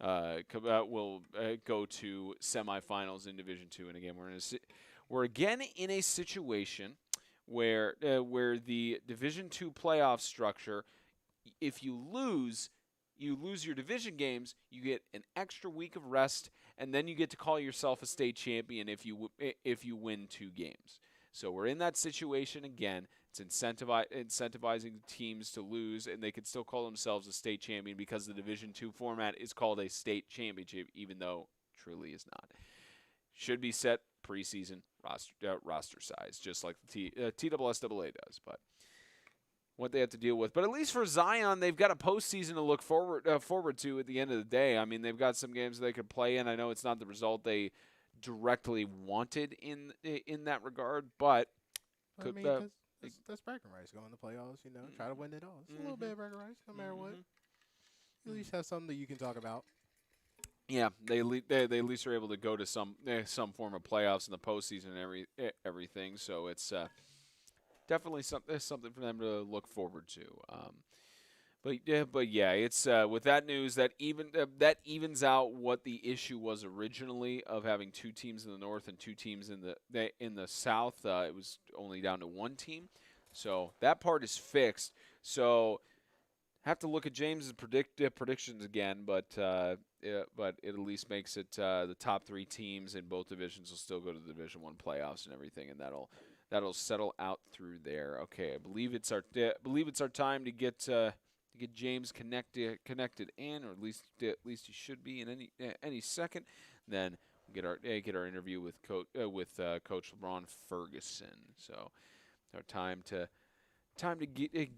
go to semifinals in Division II. And again, we're again in a situation where the Division II playoff structure, if you lose your division games, you get an extra week of rest, and then you get to call yourself a state champion if you win 2 games. So we're in that situation again. It's incentivizing teams to lose, and they can still call themselves a state champion because the Division II format is called a state championship, even though truly is not. Should be set preseason roster size, just like the TSSAA does, but what they have to deal with. But at least for Zion, they've got a postseason to look forward to at the end of the day. I mean, they've got some games they could play in. I know it's not the result they directly wanted in that regard, but that's bragging rights going to playoffs. Try to win it all. It's a little bit of bragging rights, no matter what. You at least have something that you can talk about. Yeah, they at least are able to go to some form of playoffs in the postseason and everything. So it's definitely something for them to look forward to. But yeah, it's with that news that evens out what the issue was originally of having 2 teams in the north and 2 teams in the south. It was only down to 1 team, so that part is fixed. So have to look at James's predictions again, but it at least makes it the top 3 teams in both divisions will still go to the Division I playoffs and everything, and that'll settle out through there. Okay, I believe it's our time to get James connected in, or at least he should be in any second. Then we'll get our interview with Coach Lebron Ferguson. So our time to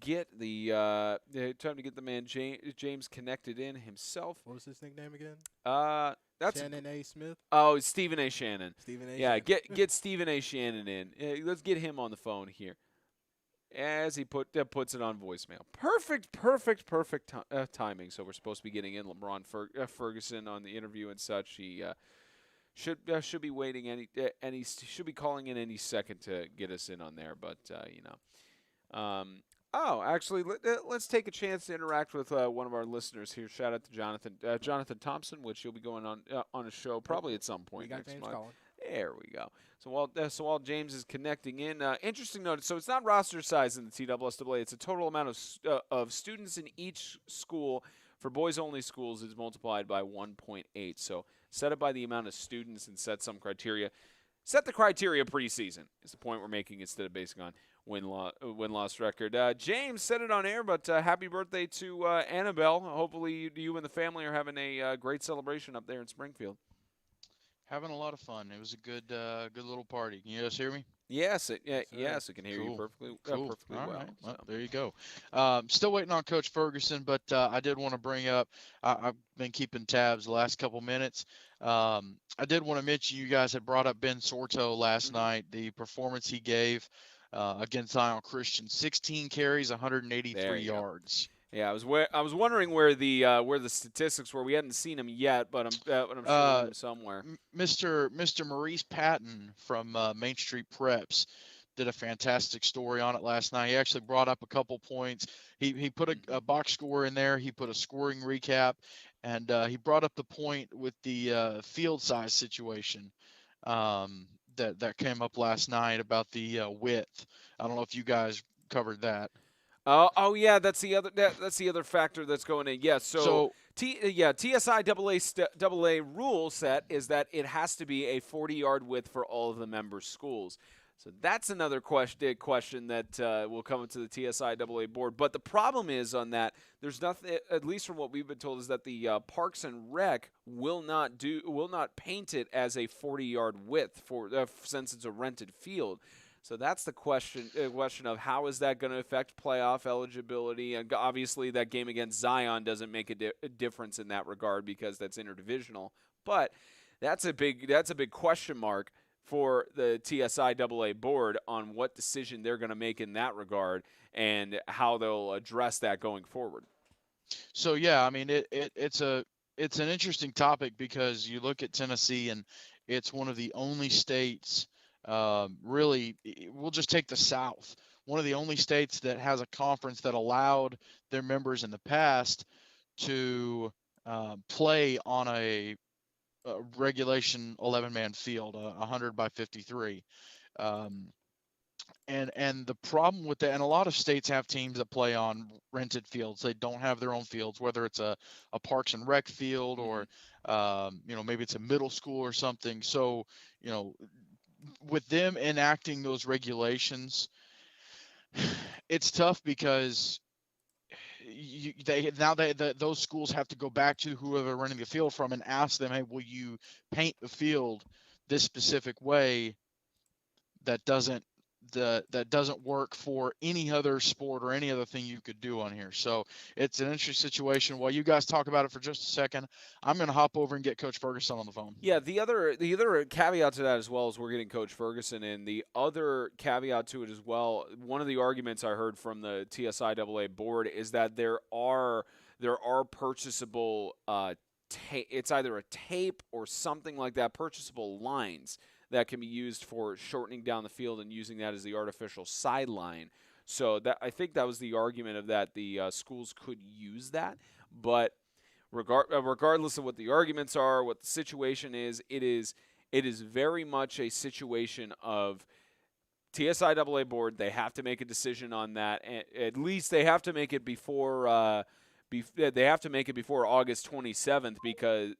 get the man James connected in himself. What was his nickname again? That's Shannon A. Smith. Oh, it's Stephen A. Shannon. Stephen A. Yeah, Shannon. get Stephen A. Shannon in. Let's get him on the phone here. As he puts it on voicemail. Perfect timing. So we're supposed to be getting in Lebron Ferguson on the interview and such. He should be waiting should be calling in any second to get us in on there. But actually, let's take a chance to interact with one of our listeners here. Shout out to Jonathan Thompson, which you'll be going on a show probably at some point next month. There we go. So while James is connecting in, interesting note. So it's not roster size in the TSSAA. It's a total amount of students in each school. For boys-only schools, is multiplied by 1.8. So set it by the amount of students and set some criteria. Set the criteria preseason is the point we're making instead of basing on win-loss record. James said it on air, but happy birthday to Annabelle. Hopefully you and the family are having a great celebration up there in Springfield. Having a lot of fun. It was a good little party. Can you guys hear me? Yes, yes, I can hear you perfectly All well. Right. So. Well, there you go. Still waiting on Coach Ferguson, but I did want to bring up, I've been keeping tabs the last couple minutes. I did want to mention you guys had brought up Ben Sorto last night, the performance he gave against Evangel Christian. 16 carries, 183 yards. Yeah, I was wondering where the statistics were. We hadn't seen him yet, but I'm sure somewhere. Mr. Maurice Patton from Main Street Preps did a fantastic story on it last night. He actually brought up a couple points. He put a box score in there. He put a scoring recap, and he brought up the point with the field size situation that came up last night about the width. I don't know if you guys covered that. Oh yeah, that's the other factor that's going in. Yes, so, So TSI AA rule set is that it has to be a 40-yard width for all of the member schools. So that's another question that will come into the TSI AA board. But the problem is on that, there's nothing, at least from what we've been told, is that the Parks and Rec will not paint it as a 40-yard width since it's a rented field. So that's the question of how is that going to affect playoff eligibility? And obviously that game against Zion doesn't make a difference in that regard because that's interdivisional. But that's a big question mark for the TSI AA board on what decision they're going to make in that regard and how they'll address that going forward. So yeah, I mean it's an interesting topic because you look at Tennessee and it's one of the only states. Really, we'll just take the South. One of the only states that has a conference that allowed their members in the past to play on a regulation 11-man field, 100 by 53. And the problem with that, and a lot of states have teams that play on rented fields. They don't have their own fields, whether it's a Parks and Rec field or, maybe it's a middle school or something. So, with them enacting those regulations, it's tough because those schools have to go back to whoever they're running the field from and ask them, hey, will you paint the field this specific way that doesn't work for any other sport or any other thing you could do on here. So it's an interesting situation. While you guys talk about it for just a second, I'm going to hop over and get Coach Ferguson on the phone. Yeah, the other caveat to that as well is we're getting Coach Ferguson in. The other caveat to it as well, one of the arguments I heard from the TSI AA board is that there are purchasable it's either a tape or something like that, purchasable lines that can be used for shortening down the field and using that as the artificial sideline. So that I think that was the argument of that the schools could use that. But regardless of what the arguments are, what the situation is, it is very much a situation of TSI AA board. They have to make a decision on that. At least they have to make it before. They have to make it before August 27th because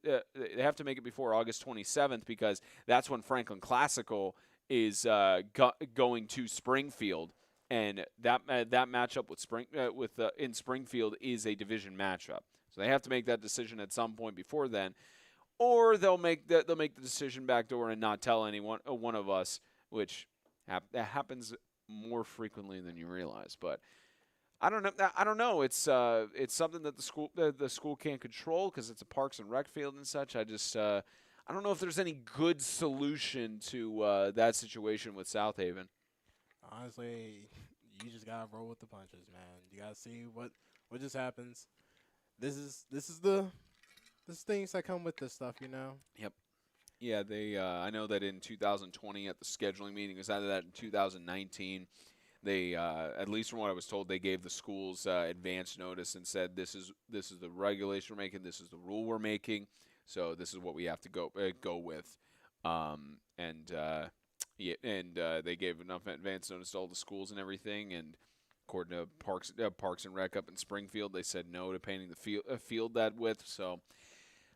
because that's when Franklin Classical is going to Springfield, and that matchup with in Springfield is a division matchup. So they have to make that decision at some point before then, or they'll make the decision backdoor and not tell one of us, which that happens more frequently than you realize, but. I don't know. It's something that the school can't control because it's a Parks and Rec field and such. I don't know if there's any good solution to that situation with Southaven. Honestly, you just gotta roll with the punches, man. You gotta see what just happens. This is things that come with this stuff, Yep. Yeah, they. I know that in 2020 at the scheduling meeting, it was either that in 2019. They, at least from what I was told, they gave the schools advance notice and said, "This is the regulation we're making. This is the rule we're making. So this is what we have to go with." They gave enough advance notice to all the schools and everything. And according to Parks and Rec up in Springfield, they said no to painting the field that width. So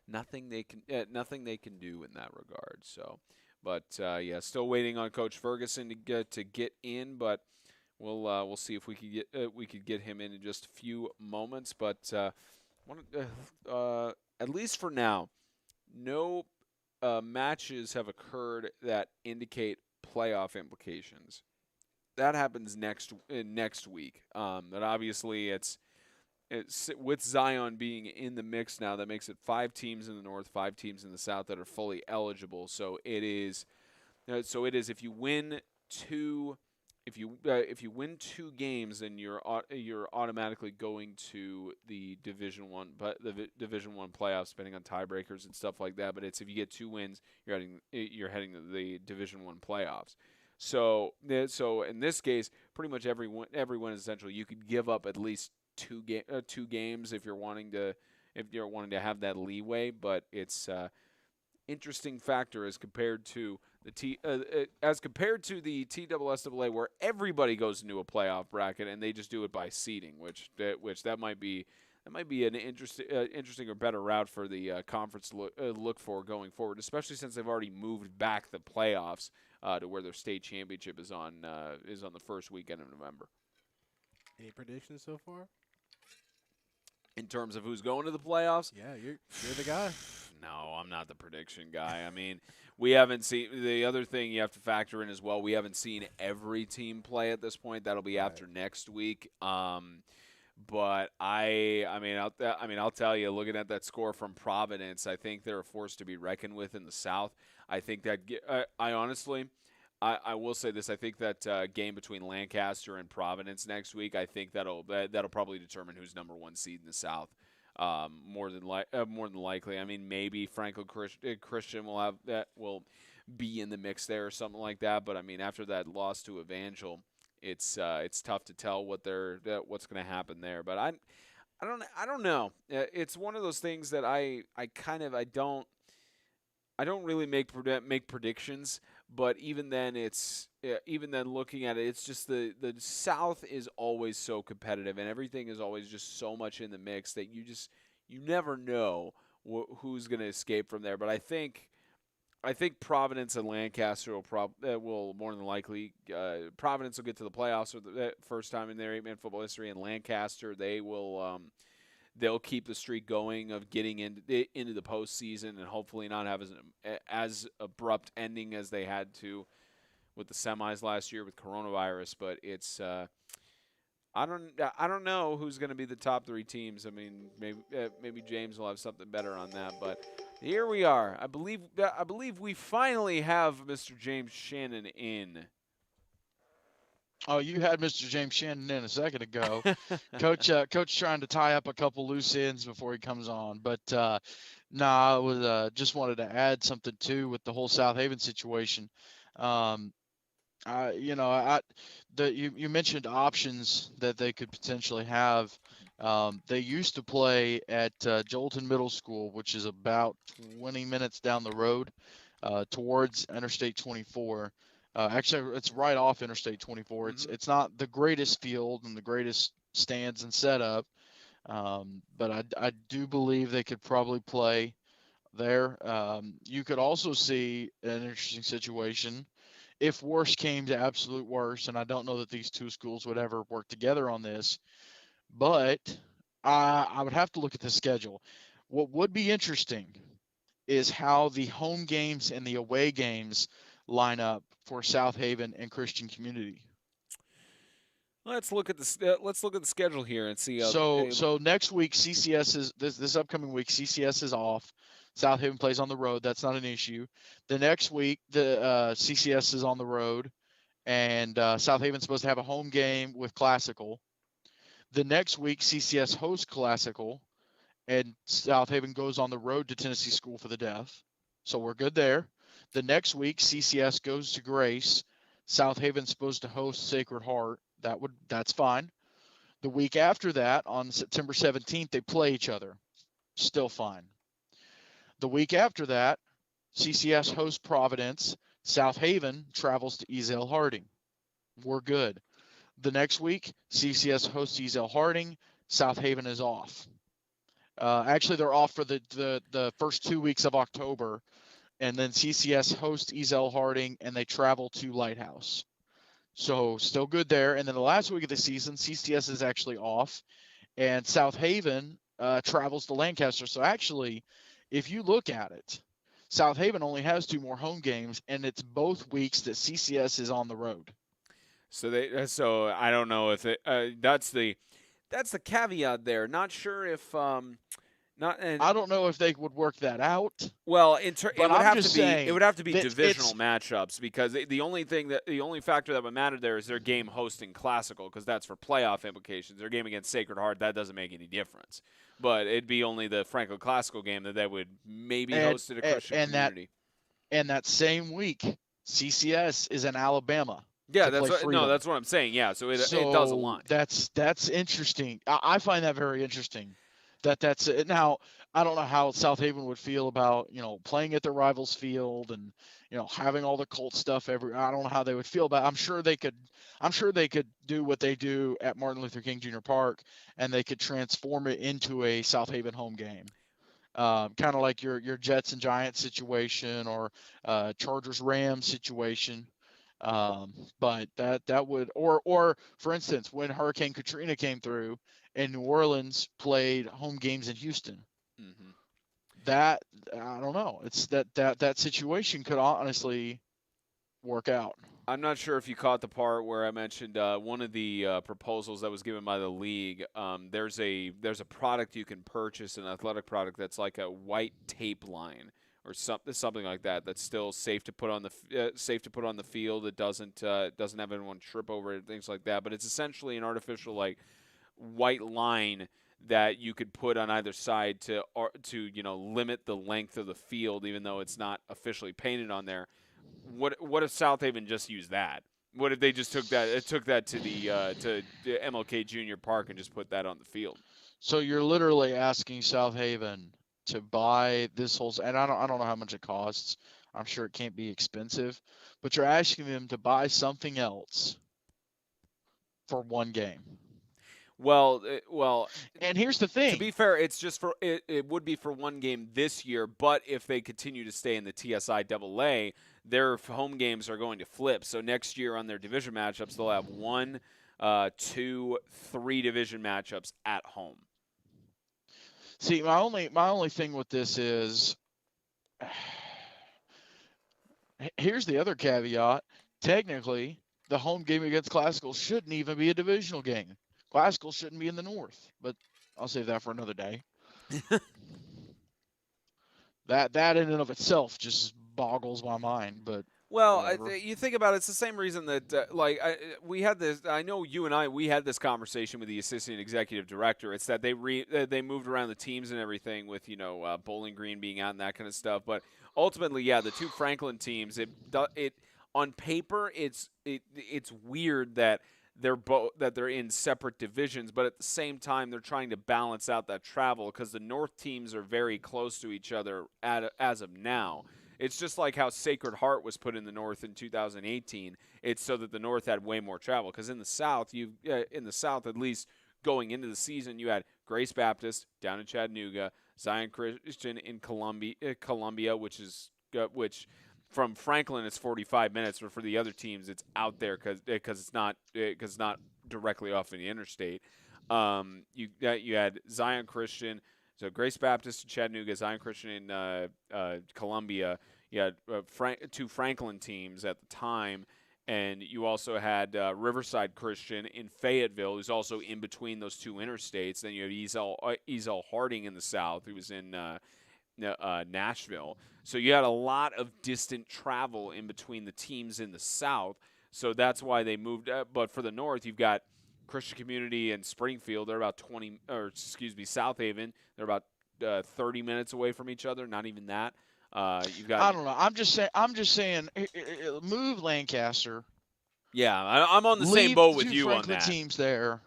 nothing they can do in that regard. So, but still waiting on Coach Ferguson to get in, but. We'll see if we could get him in just a few moments, but at least for now, no matches have occurred that indicate playoff implications. That happens next week. But obviously, it's with Zion being in the mix now. That makes it 5 teams in the North, 5 teams in the South that are fully eligible. So it is. If you win 2. If you win 2 games, then you're automatically going to the Division I, but the Division I playoffs, depending on tiebreakers and stuff like that. But it's if you get 2 wins, you're heading to the Division I playoffs. So in this case, pretty much every win is essential. You could give up at least two games if you're wanting to have that leeway, but it's interesting factor as compared to the TSSAA, where everybody goes into a playoff bracket and they just do it by seeding, which that might be an interesting or better route for the conference to look for going forward, especially since they've already moved back the playoffs to where their state championship is on the first weekend of November. Any predictions so far? In terms of who's going to the playoffs? Yeah, you're the guy. No, I'm not the prediction guy. I mean, we haven't seen – the other thing you have to factor in as well, we haven't seen every team play at this point. That'll be after next week. But I'll tell you, looking at that score from Providence, I think they're a force to be reckoned with in the South. I think that I will say this. I think that game between Lancaster and Providence next week, I think that'll probably determine who's number one seed in the South. More than likely. I mean, maybe Franklin Christian will be in the mix there or something like that. But I mean, after that loss to Evangel, it's tough to tell what's going to happen there. But I don't know. It's one of those things that I don't really make predictions. But even then, looking at it, it's just the South is always so competitive, and everything is always just so much in the mix that you never know who's going to escape from there. But I think Providence and Lancaster will more than likely. Providence will get to the playoffs for the first time in their 8-man football history, and Lancaster they'll keep the streak going of getting into the postseason and hopefully not have as abrupt ending as they had to with the semis last year with coronavirus. But it's I don't know who's going to be the top three teams. I mean, maybe James will have something better on that. But here we are. I believe we finally have Mr. James Shannon in. Oh, you had Mr. James Shannon in a second ago. Coach trying to tie up a couple loose ends before he comes on. But, I was just wanted to add something, too, with the whole Southaven situation. You mentioned options that they could potentially have. They used to play at Jolton Middle School, which is about 20 minutes down the road towards Interstate 24. Actually, it's right off Interstate 24. Mm-hmm. It's not the greatest field and the greatest stands and setup, but I do believe they could probably play there. You could also see an interesting situation if worse came to absolute worse, and I don't know that these two schools would ever work together on this, but I would have to look at the schedule. What would be interesting is how the home games and the away games line up for Southaven and Christian Community. Let's look at the schedule here and see. So next week CCS is this upcoming week. CCS is off. Southaven plays on the road. That's not an issue. The next week the CCS is on the road, and Southaven's supposed to have a home game with Classical. The next week CCS hosts Classical, and Southaven goes on the road to Tennessee School for the Deaf. So we're good there. The next week, CCS goes to Grace. Southaven's supposed to host Sacred Heart. That's fine. The week after that, on September 17th, they play each other. Still fine. The week after that, CCS hosts Providence. Southaven travels to Ezell Harding. We're good. The next week, CCS hosts Ezell Harding. Southaven is off. Actually, they're off for the first 2 weeks of October. And then CCS hosts Ezell Harding, and they travel to Lighthouse. So still good there. And then the last week of the season, CCS is actually off, and Southaven travels to Lancaster. So actually, if you look at it, Southaven only has 2 more home games, and it's both weeks that CCS is on the road. So I don't know if that's the caveat there. Not sure if I don't know if they would work that out. Well, it would have to be divisional matchups, because the only factor that would matter there is their game hosting Classical, because that's for playoff implications. Their game against Sacred Heart, that doesn't make any difference. But it'd be only the Franklin Classical game that they would maybe host at a Christian community. And that same week, CCS is in Alabama Yeah, to play Freedom. that's what I'm saying. Yeah, so it does align. That's interesting. I find that very interesting. That's it. Now, I don't know how Southaven would feel about, playing at their rivals field and, having all the cult stuff I don't know how they would feel about it. I'm sure they could do what they do at Martin Luther King Jr. Park, and they could transform it into a Southaven home game. Kind of like your Jets and Giants situation, or Chargers Rams situation. But that would, or for instance, when Hurricane Katrina came through and New Orleans played home games in Houston, Mm-hmm. that, I don't know, it's that situation could honestly work out. I'm not sure if you caught the part where I mentioned one of the proposals that was given by the league. There's a product you can purchase, an athletic product that's like a white tape line or something like that. That's still safe to put on the field. It doesn't have anyone trip over it, things like that. But it's essentially an artificial like white line that you could put on either side to limit the length of the field, even though it's not officially painted on there. What if Southaven just used that? What if they just took that to the MLK Junior Park and just put that on the field? So you're literally asking Southaven to buy this whole, and I don't know how much it costs. I'm sure it can't be expensive, but you're asking them to buy something else for one game. Well, and here's the thing. To be fair, it's just for it would be for one game this year, but if they continue to stay in the TSI AA, their home games are going to flip. So next year on their division matchups, they'll have 1, 2, 3 division matchups at home. See, my only thing with this is, here's the other caveat. Technically, the home game against Classical shouldn't even be a divisional game. Classical shouldn't be in the North, but I'll save that for another day. that in and of itself just boggles my mind. But you think about it, it's the same reason that we had this. I know you and we had this conversation with the assistant executive director. It's that they moved around the teams and everything with Bowling Green being out and that kind of stuff. But ultimately, yeah, the two Franklin teams. It on paper, it's weird that they're in separate divisions, but at the same time they're trying to balance out that travel because the North teams are very close to each other as of now. It's just like how Sacred Heart was put in the North in 2018. It's so that the North had way more travel because in the South, at least going into the season, you had Grace Baptist down in Chattanooga, Zion Christian in Columbia, which from Franklin, it's 45 minutes, but for the other teams, it's out there because it's not directly off of the interstate. You had Zion Christian, so Grace Baptist in Chattanooga, Zion Christian in Columbia. You had two Franklin teams at the time, and you also had Riverside Christian in Fayetteville, who's also in between those two interstates. Then you have Ezel Harding in the south, who was in Nashville. So you had a lot of distant travel in between the teams in the South. So that's why they moved. But for the North, you've got Christian Community and Springfield. They're about Southaven. They're about 30 minutes away from each other. Not even that. You've got. I don't know. I'm just saying. Move Lancaster. Yeah, I'm on the same boat with you Franklin on that. Teams there.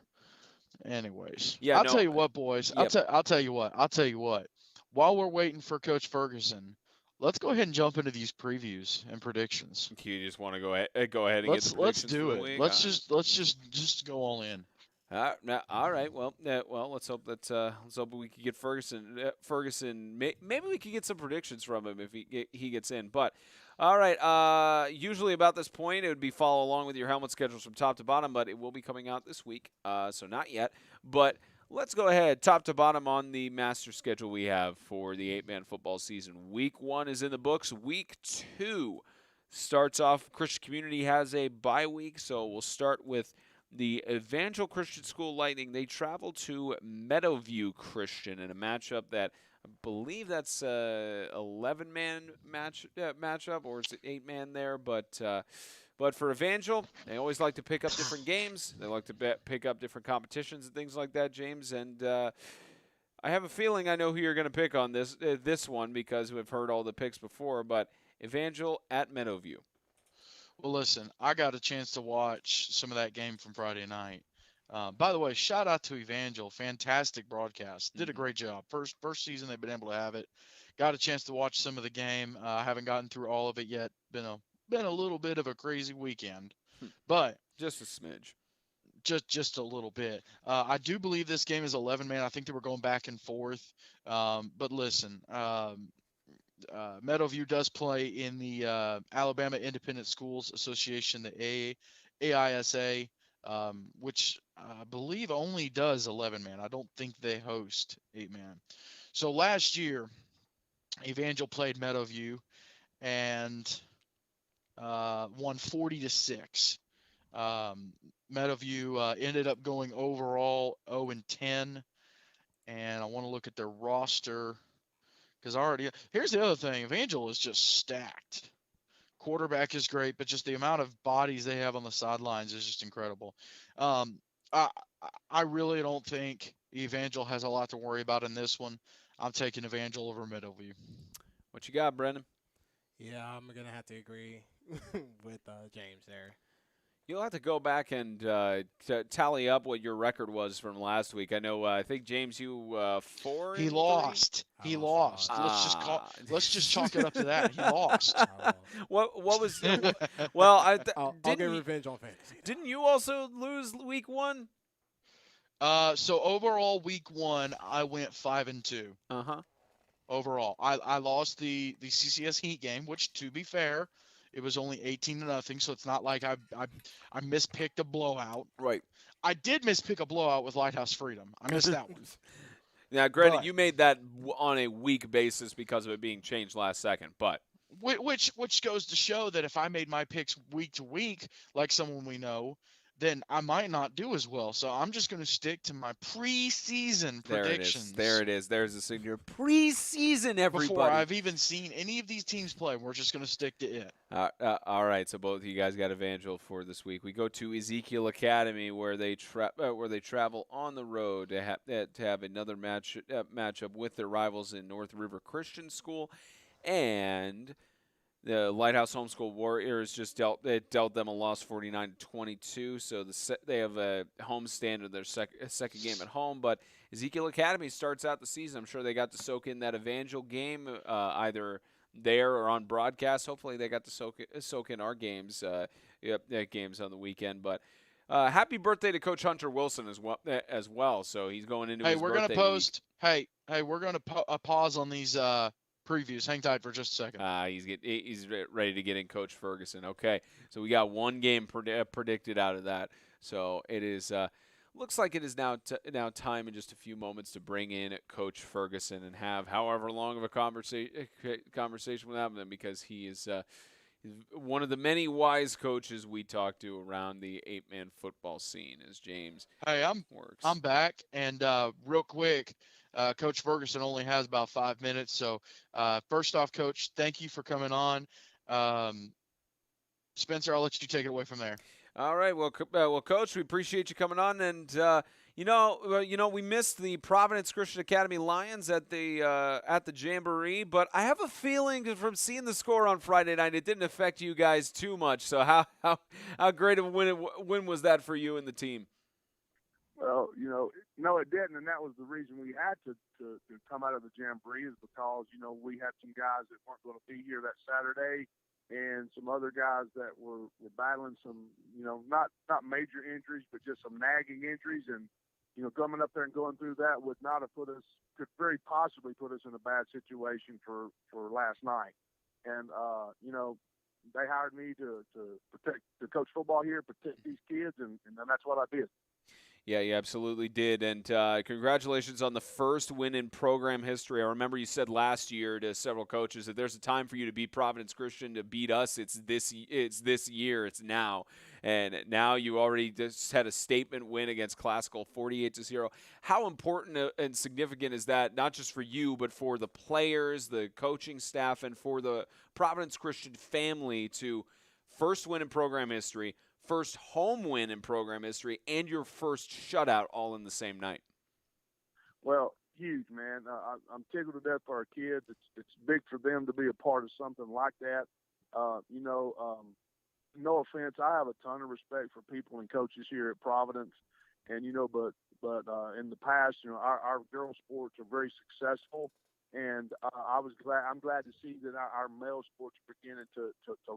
Anyways, yeah, I'll tell you what, boys. Yep. I'll tell you what. While we're waiting for Coach Ferguson, let's go ahead and jump into these previews and predictions. You just want to go ahead and get the predictions. Let's do it. Let's just go all in. All right. Well, let's hope we can get Ferguson. Maybe we can get some predictions from him if he gets in. But all right. Usually about this point, it would be follow along with your helmet schedules from top to bottom, but it will be coming out this week. So not yet. But let's go ahead, top to bottom on the master schedule we have for the 8-man football season. Week 1 is in the books. Week 2 starts off. Christian Community has a bye week, so we'll start with the Evangel Christian School Lightning. They travel to Meadowview Christian in a matchup that I believe that's a 11-man matchup, or is it 8-man there? But for Evangel, they always like to pick up different games. They like to pick up different competitions and things like that, James. And I have a feeling I know who you're going to pick on this one because we've heard all the picks before. But Evangel at Meadowview. Well, listen, I got a chance to watch some of that game from Friday night. By the way, shout out to Evangel, fantastic broadcast, did a great job. First season they've been able to have it. Got a chance to watch some of the game. I haven't gotten through all of it yet. Been a little bit of a crazy weekend, but Just a smidge. just a little bit. I do believe this game is 11 man. I think they were going back and forth. But listen, Meadowview does play in the Alabama Independent Schools Association, the AISA, which I believe only does 11 man. I don't think they host 8 man. So last year, Evangel played Meadowview and won 40-6. Meadowview ended up going overall 0-10, and I want to look at their roster because here's the other thing: Evangel is just stacked. Quarterback is great, but just the amount of bodies they have on the sidelines is just incredible. Um, I I really don't think Evangel has a lot to worry about in this one. I'm taking Evangel over Meadowview. What you got, Brendan? Yeah, I'm gonna have to agree with James there. You'll have to go back and tally up what your record was from last week. I know. I think James, you 4. He and lost. I He lost lost. a lot. Let's just chalk it up to that. He lost. I lost. What was? Well, I'll get didn't revenge on fantasy. didn't you also lose week 1? So overall, week 1, I went 5-2. Uh-huh. Overall, I lost the CCS Heat game, which, to be fair, it was only 18-0, so it's not like I mispicked a blowout. Right. I did mispick a blowout with Lighthouse Freedom. I missed that one. Now, granted, But- you made that on a week basis because of it being changed last second, but Which goes to show that if I made my picks week to week, like someone we know, then I might not do as well. So I'm just going to stick to my preseason predictions. There it is. There's the signature preseason, everybody. Before I've even seen any of these teams play, we're just going to stick to it. All right, so both of you guys got Evangel for this week. We go to Ezekiel Academy, where they travel on the road to have another matchup with their rivals in North River Christian School, and the Lighthouse Homeschool Warriors just dealt them a loss 49-22. So they have a homestand of their second game at home. But Ezekiel Academy starts out the season. I'm sure they got to soak in that Evangel game either there or on broadcast. Hopefully they got to soak in our games, games on the weekend. But happy birthday to Coach Hunter Wilson as well. So he's going into his We're birthday gonna post. Week. Hey, we're gonna pause on these previews. Hang tight for just a second. He's ready to get in Coach Ferguson. Okay, so we got one game predicted out of that. So it is looks like it is now time in just a few moments to bring in Coach Ferguson and have however long of a conversation with him, because he is he's one of the many wise coaches we talk to around the 8-man football scene. As James, hey, works. I'm back, and real quick. Coach Ferguson only has about 5 minutes. So first off, Coach, thank you for coming on. Spencer, I'll let you take it away from there. All right. Well, Coach, we appreciate you coming on. And, we missed the Providence Christian Academy Lions at the Jamboree, but I have a feeling from seeing the score on Friday night, it didn't affect you guys too much. So how great of a win was that for you and the team? Well, no, it didn't, and that was the reason we had to come out of the Jamboree, is because, we had some guys that weren't going to be here that Saturday, and some other guys that were battling some, not major injuries, but just some nagging injuries, and, coming up there and going through that could very possibly put us in a bad situation for last night. And, they hired me to coach football here, protect these kids, and that's what I did. Yeah, you absolutely did. And congratulations on the first win in program history. I remember you said last year to several coaches that there's a time for you to beat Providence Christian. To beat us, it's this year. It's now. And now you already just had a statement win against Classical 48-0. How important and significant is that, not just for you, but for the players, the coaching staff, and for the Providence Christian family to first win in program history, first home win in program history, and your first shutout all in the same night? Well, huge, man. I'm tickled to death for our kids. It's big for them to be a part of something like that. no offense, I have a ton of respect for people and coaches here at Providence, and but in the past, our girls sports are very successful, and I'm glad to see that our male sports are beginning to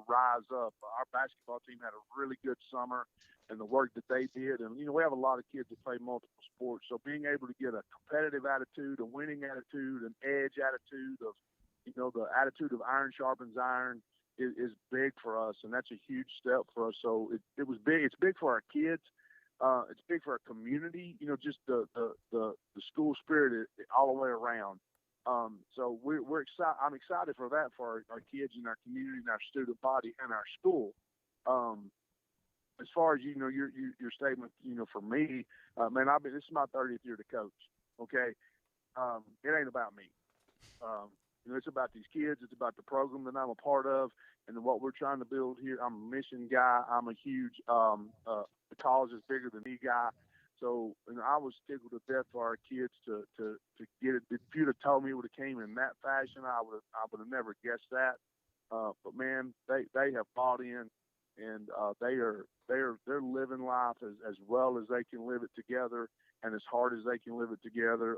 rise up. Our basketball team had a really good summer, and the work that they did, and we have a lot of kids that play multiple sports, so being able to get a competitive attitude, a winning attitude, an edge attitude of the attitude of iron sharpens iron is big for us, and that's a huge step for us. So it was big. It's big for our kids. It's big for our community. Just the school spirit all the way around. So we're excited. I'm excited for that for our kids and our community and our student body and our school. As far as your statement, for me, man, this is my 30th year to coach. Okay, it ain't about me. It's about these kids. It's about the program that I'm a part of and what we're trying to build here. I'm a mission guy. I'm a huge the college is bigger than me guy. So I was tickled to death for our kids to get it. If you'd have told me it would have came in that fashion, I would have never guessed that. But man, they have bought in, and they're living life as well as they can live it together, and as hard as they can live it together.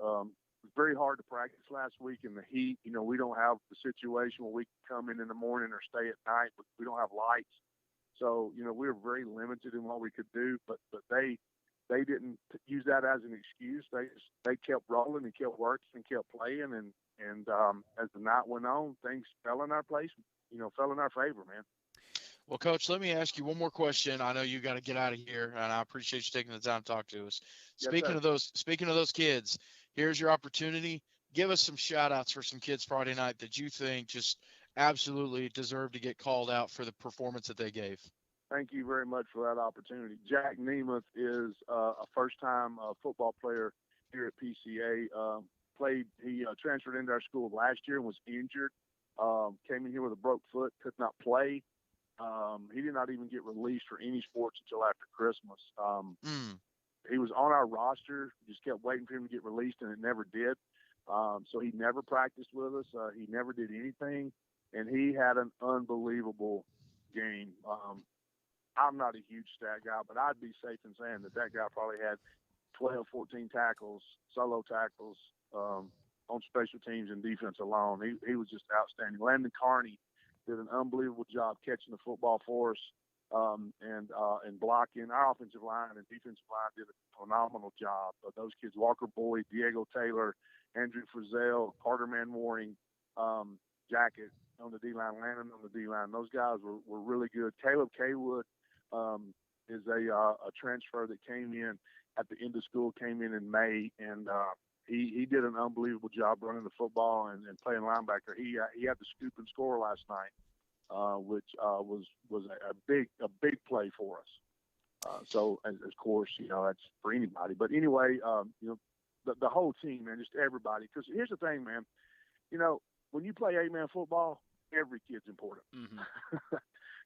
It was very hard to practice last week in the heat. We don't have the situation where we can come in the morning or stay at night, but we don't have lights. So, we were very limited in what we could do, but they didn't use that as an excuse. They kept rolling and kept working and kept playing. And as the night went on, things fell in our place, fell in our favor, man. Well, Coach, let me ask you one more question. I know you got to get out of here, and I appreciate you taking the time to talk to us. Yes, Speaking of those kids, here's your opportunity. Give us some shout outs for some kids Friday night that you think just absolutely deserve to get called out for the performance that they gave. Thank you very much for that opportunity. Jack Nemeth is a first-time football player here at PCA. He transferred into our school last year and was injured. Came in here with a broke foot, could not play. He did not even get released for any sports until after Christmas. He was on our roster, just kept waiting for him to get released, and it never did. So he never practiced with us. He never did anything, and he had an unbelievable game. I'm not a huge stat guy, but I'd be safe in saying that guy probably had 12, 14 tackles, solo tackles on special teams and defense alone. He was just outstanding. Landon Carney did an unbelievable job catching the football for us and blocking. Our offensive line and defensive line did a phenomenal job. Those kids, Walker Boyd, Diego Taylor, Andrew Frizzell, Carter Manwaring, Jacket on the D-line, Landon on the D-line. Those guys were really good. Caleb Kaywood is a transfer that came in at the end of school, came in May, and he did an unbelievable job running the football and playing linebacker. He had the scoop and score last night, which was a big play for us. So, of course, that's for anybody. But anyway, the whole team, man, just everybody. Because here's the thing, man. When you play 8-man football, every kid's important. Mm-hmm.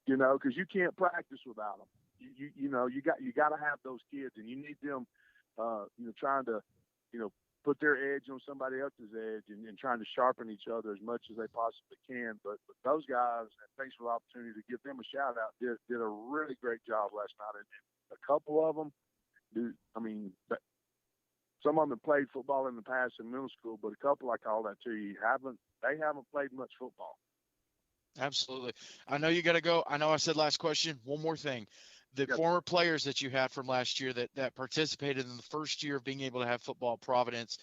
Because you can't practice without them. You got to have those kids, and you need them, trying to, put their edge on somebody else's edge and trying to sharpen each other as much as they possibly can. But those guys, and thanks for the opportunity to give them a shout out, did a really great job last night. And a couple of them, some of them have played football in the past in middle school, but a couple, I call that to you, they haven't played much football. Absolutely. I know you got to go. I know I said last question. One more thing. The former players that you had from last year that participated in the first year of being able to have football at Providence,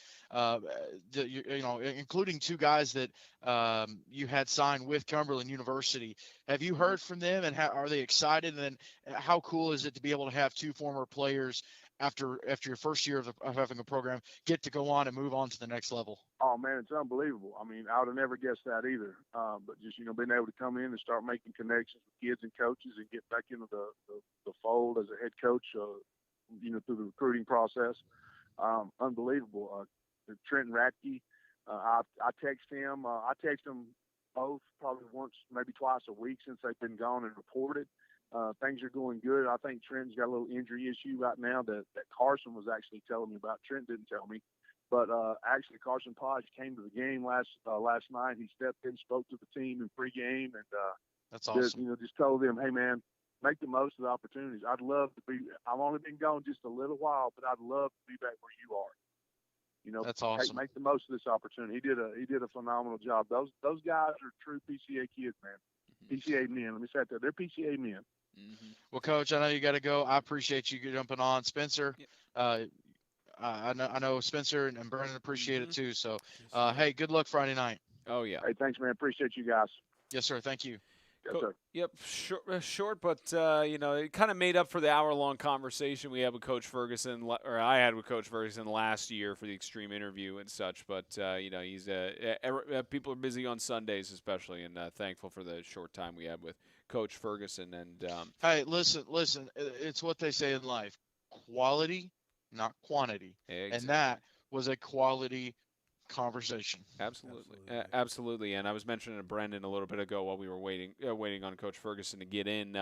including two guys that you had signed with Cumberland University. Have you heard from them, and are they excited? And then how cool is it to be able to have two former players after your first year of having a program get to go on and move on to the next level? Oh, man, it's unbelievable. I would have never guessed that either. But just, being able to come in and start making connections with kids and coaches and get back into the fold as a head coach, through the recruiting process. Unbelievable. Trenton Radke, I text him. I text them both probably once, maybe twice a week since they've been gone and reported. Things are going good. I think Trent's got a little injury issue right now that Carson was actually telling me about. Trent didn't tell me. But actually, Carson Podge came to the game last night. He stepped in, spoke to the team in pregame, and that's awesome. just told them, hey, man, make the most of the opportunities. I'd love to be. I've only been gone just a little while, but I'd love to be back where you are. That's awesome. Make the most of this opportunity. He did a phenomenal job. Those guys are true PCA kids, man. PCA men. Let me say that they're PCA men. Well, Coach, I know you got to go. I appreciate you jumping on, Spencer. I know Spencer and Brennan appreciate it too. So, hey, good luck Friday night. Oh yeah. Hey, thanks, man. Appreciate you guys. Yes, sir. Thank you. Yes, sir. Yep, short, but it kind of made up for the hour-long conversation we had with Coach Ferguson, or I had with Coach Ferguson last year for the Extreme interview and such. But he's people are busy on Sundays, especially, and thankful for the short time we had with Coach Ferguson. And hey, listen, it's what they say in life: quality, not quantity, exactly. And that was a quality conversation. Absolutely. And I was mentioning to Brendan a little bit ago while we were waiting on Coach Ferguson to get in.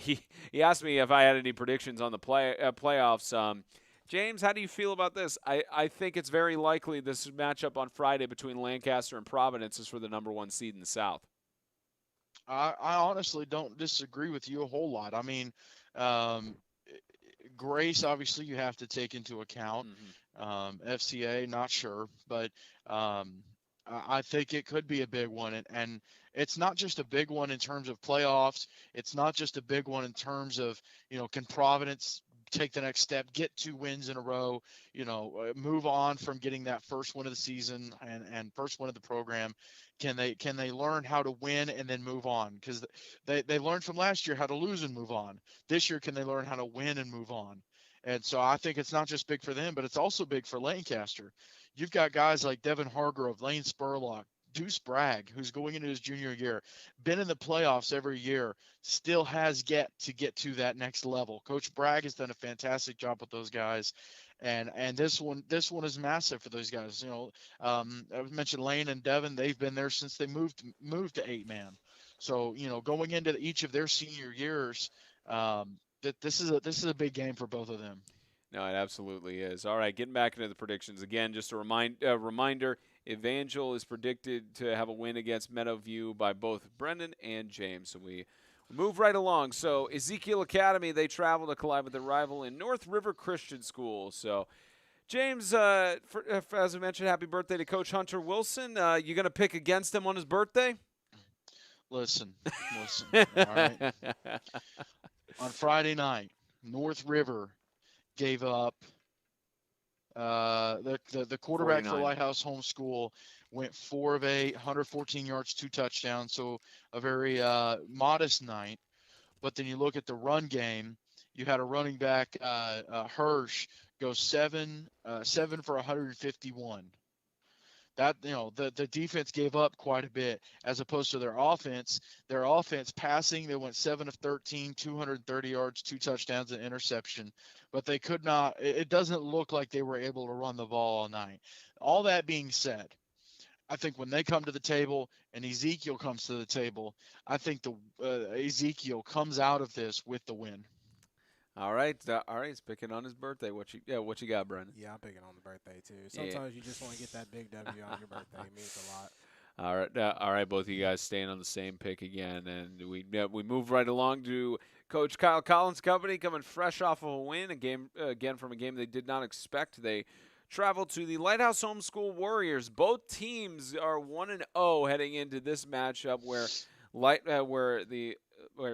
He asked me if I had any predictions on the playoffs. James, how do you feel about this? I think it's very likely this matchup on Friday between Lancaster and Providence is for the number 1 seed in the South. I honestly don't disagree with you a whole lot. I mean, Grace, obviously, you have to take into account. FCA, not sure, but I think it could be a big one. And it's not just a big one in terms of playoffs. It's not just a big one in terms of, can Providence take the next step, get 2 wins in a row, move on from getting that first win of the season and first win of the program. Can they learn how to win and then move on? Because they learned from last year how to lose and move on. This year, can they learn how to win and move on? And so I think it's not just big for them, but it's also big for Lancaster. You've got guys like Devin Hargrove, Lane Spurlock, Deuce Bragg, who's going into his junior year, been in the playoffs every year, still has yet to get to that next level. Coach Bragg has done a fantastic job with those guys. And this one is massive for those guys. I mentioned Lane and Devin, they've been there since they moved to 8-man. So, going into each of their senior years, that this is a big game for both of them. No, it absolutely is. All right, getting back into the predictions again. Just a reminder: Evangel is predicted to have a win against Meadowview by both Brendan and James. So we move right along. So Ezekiel Academy, they travel to collide with their rival in North River Christian School. So James, as I mentioned, happy birthday to Coach Hunter Wilson. You going to pick against him on his birthday? Listen. All right. On Friday night, North River gave up the quarterback 49. for Lighthouse Homeschool went 4 of 8, 114 yards, 2 touchdowns, so a very modest night. But then you look at the run game, you had a running back, Hirsch, go 7 for 151. That the defense gave up quite a bit as opposed to their offense. Their offense passing, they went 7 of 13, 230 yards, 2 touchdowns, and interception. But they could not. It doesn't look like they were able to run the ball all night. All that being said, I think when they come to the table and Ezekiel comes to the table, I think Ezekiel comes out of this with the win. All right. He's picking on his birthday. What you got, Brendan? Yeah, I'm picking on the birthday too. Sometimes you just want to get that big W on your birthday. It means a lot. All right. Both of you guys staying on the same pick again, and we move right along to Coach Kyle Collins' company, coming fresh off of a win, from a game they did not expect. They travel to the Lighthouse Homeschool Warriors. Both teams are 1-0 heading into this matchup, where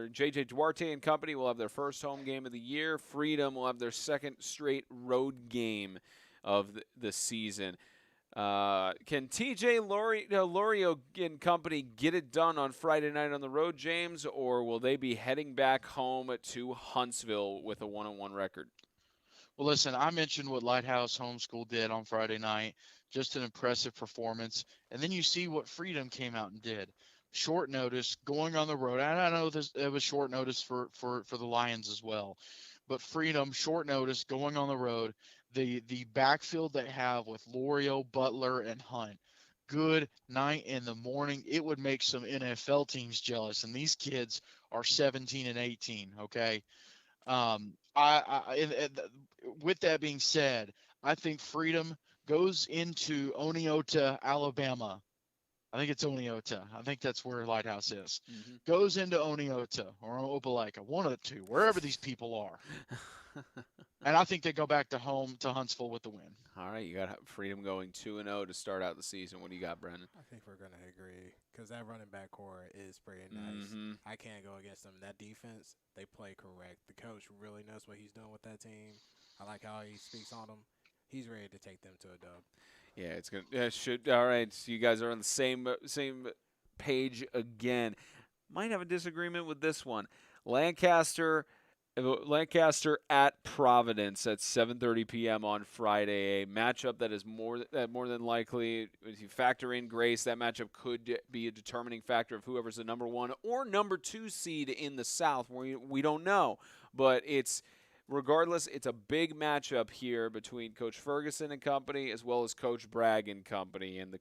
J.J. Duarte and company will have their first home game of the year. Freedom will have their second straight road game of the season. Can T.J. Lorio and company get it done on Friday night on the road, James, or will they be heading back home to Huntsville with a 1-1 record? Well, listen, I mentioned what Lighthouse Homeschool did on Friday night, just an impressive performance. And then you see what Freedom came out and did. Short notice, going on the road. And I know it was short notice for the Lions as well. But Freedom, short notice, going on the road. The backfield they have with Lorio, Butler, and Hunt. Good night in the morning. It would make some NFL teams jealous. And these kids are 17 and 18, okay? With that being said, I think Freedom goes into Oneota, Alabama I think it's Oneota. I think that's where Lighthouse is. Mm-hmm. Goes into Oneota or Opelika, one of the two, wherever these people are. And I think they go back to home to Huntsville with the win. All right, you got Freedom going 2-0 to start out the season. What do you got, Brendan? I think we're going to agree because that running back core is pretty nice. Mm-hmm. I can't go against them. That defense, they play correct. The coach really knows what he's doing with that team. I like how he speaks on them. He's ready to take them to a dub. Yeah, it's good. Should all right. So you guys are on the same page again. Might have a disagreement with this one. Lancaster at Providence at 7:30 p.m. on Friday. A matchup that is more than likely, if you factor in Grace, that matchup could be a determining factor of whoever's the number 1 or number 2 seed in the South. We don't know, but regardless, it's a big matchup here between Coach Ferguson and company as well as Coach Bragg and company. And the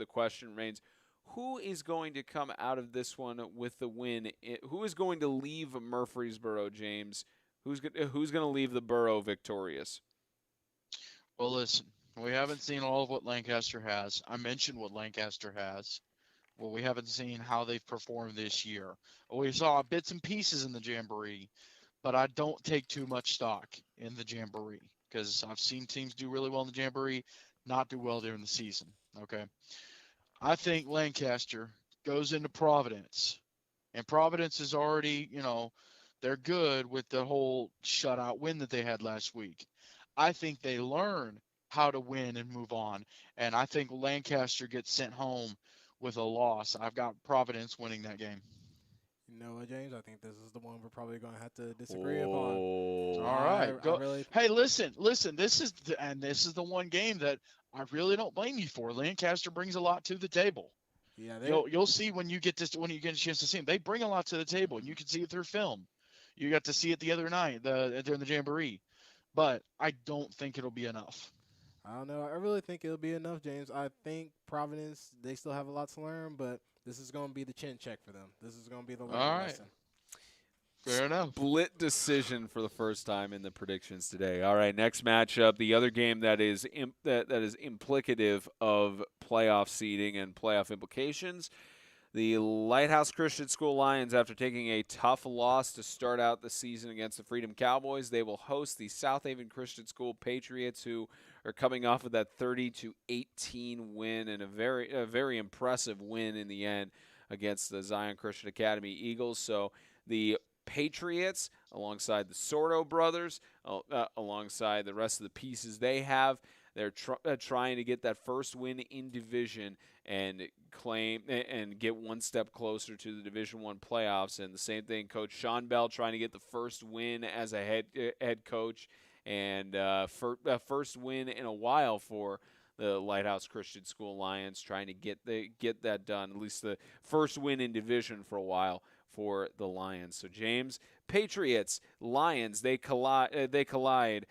question remains, who is going to come out of this one with the win? Who is going to leave Murfreesboro, James? Who's going to leave the borough victorious? Well, listen, we haven't seen all of what Lancaster has. I mentioned what Lancaster has. Well, we haven't seen how they've performed this year. We saw bits and pieces in the Jamboree, but I don't take too much stock in the Jamboree because I've seen teams do really well in the Jamboree, not do well during the season. Okay. I think Lancaster goes into Providence, and Providence is already, they're good with the whole shutout win that they had last week. I think they learn how to win and move on, and I think Lancaster gets sent home with a loss. I've got Providence winning that game. You know what, James? I think this is the one we're probably going to have to disagree upon. Oh. All right, go. Really... Hey, listen. This is the one game that I really don't blame you for. Lancaster brings a lot to the table. Yeah, you'll see when you get a chance to see them. They bring a lot to the table, and you can see it through film. You got to see it the other night during the Jamboree, but I don't think it'll be enough. I don't know. I really think it'll be enough, James. I think Providence, they still have a lot to learn, but this is going to be the chin check for them. This is going to be the learning lesson. Fair enough. Split decision for the first time in the predictions today. All right, next matchup, the other game that is that is implicative of playoff seeding and playoff implications. The Lighthouse Christian School Lions, after taking a tough loss to start out the season against the Freedom Cowboys, they will host the Southaven Christian School Patriots, who are coming off of that 30-18 win and a very impressive win in the end against the Zion Christian Academy Eagles. So the Patriots, alongside the Sordo brothers, alongside the rest of the pieces they have, they're trying to get that first win in division and claim and get one step closer to the Division I playoffs. And the same thing, Coach Sean Bell trying to get the first win as a head coach, and first win in a while for the Lighthouse Christian School Lions, trying to get that done, at least the first win in division for a while for the Lions. So James, Patriots, Lions, they collide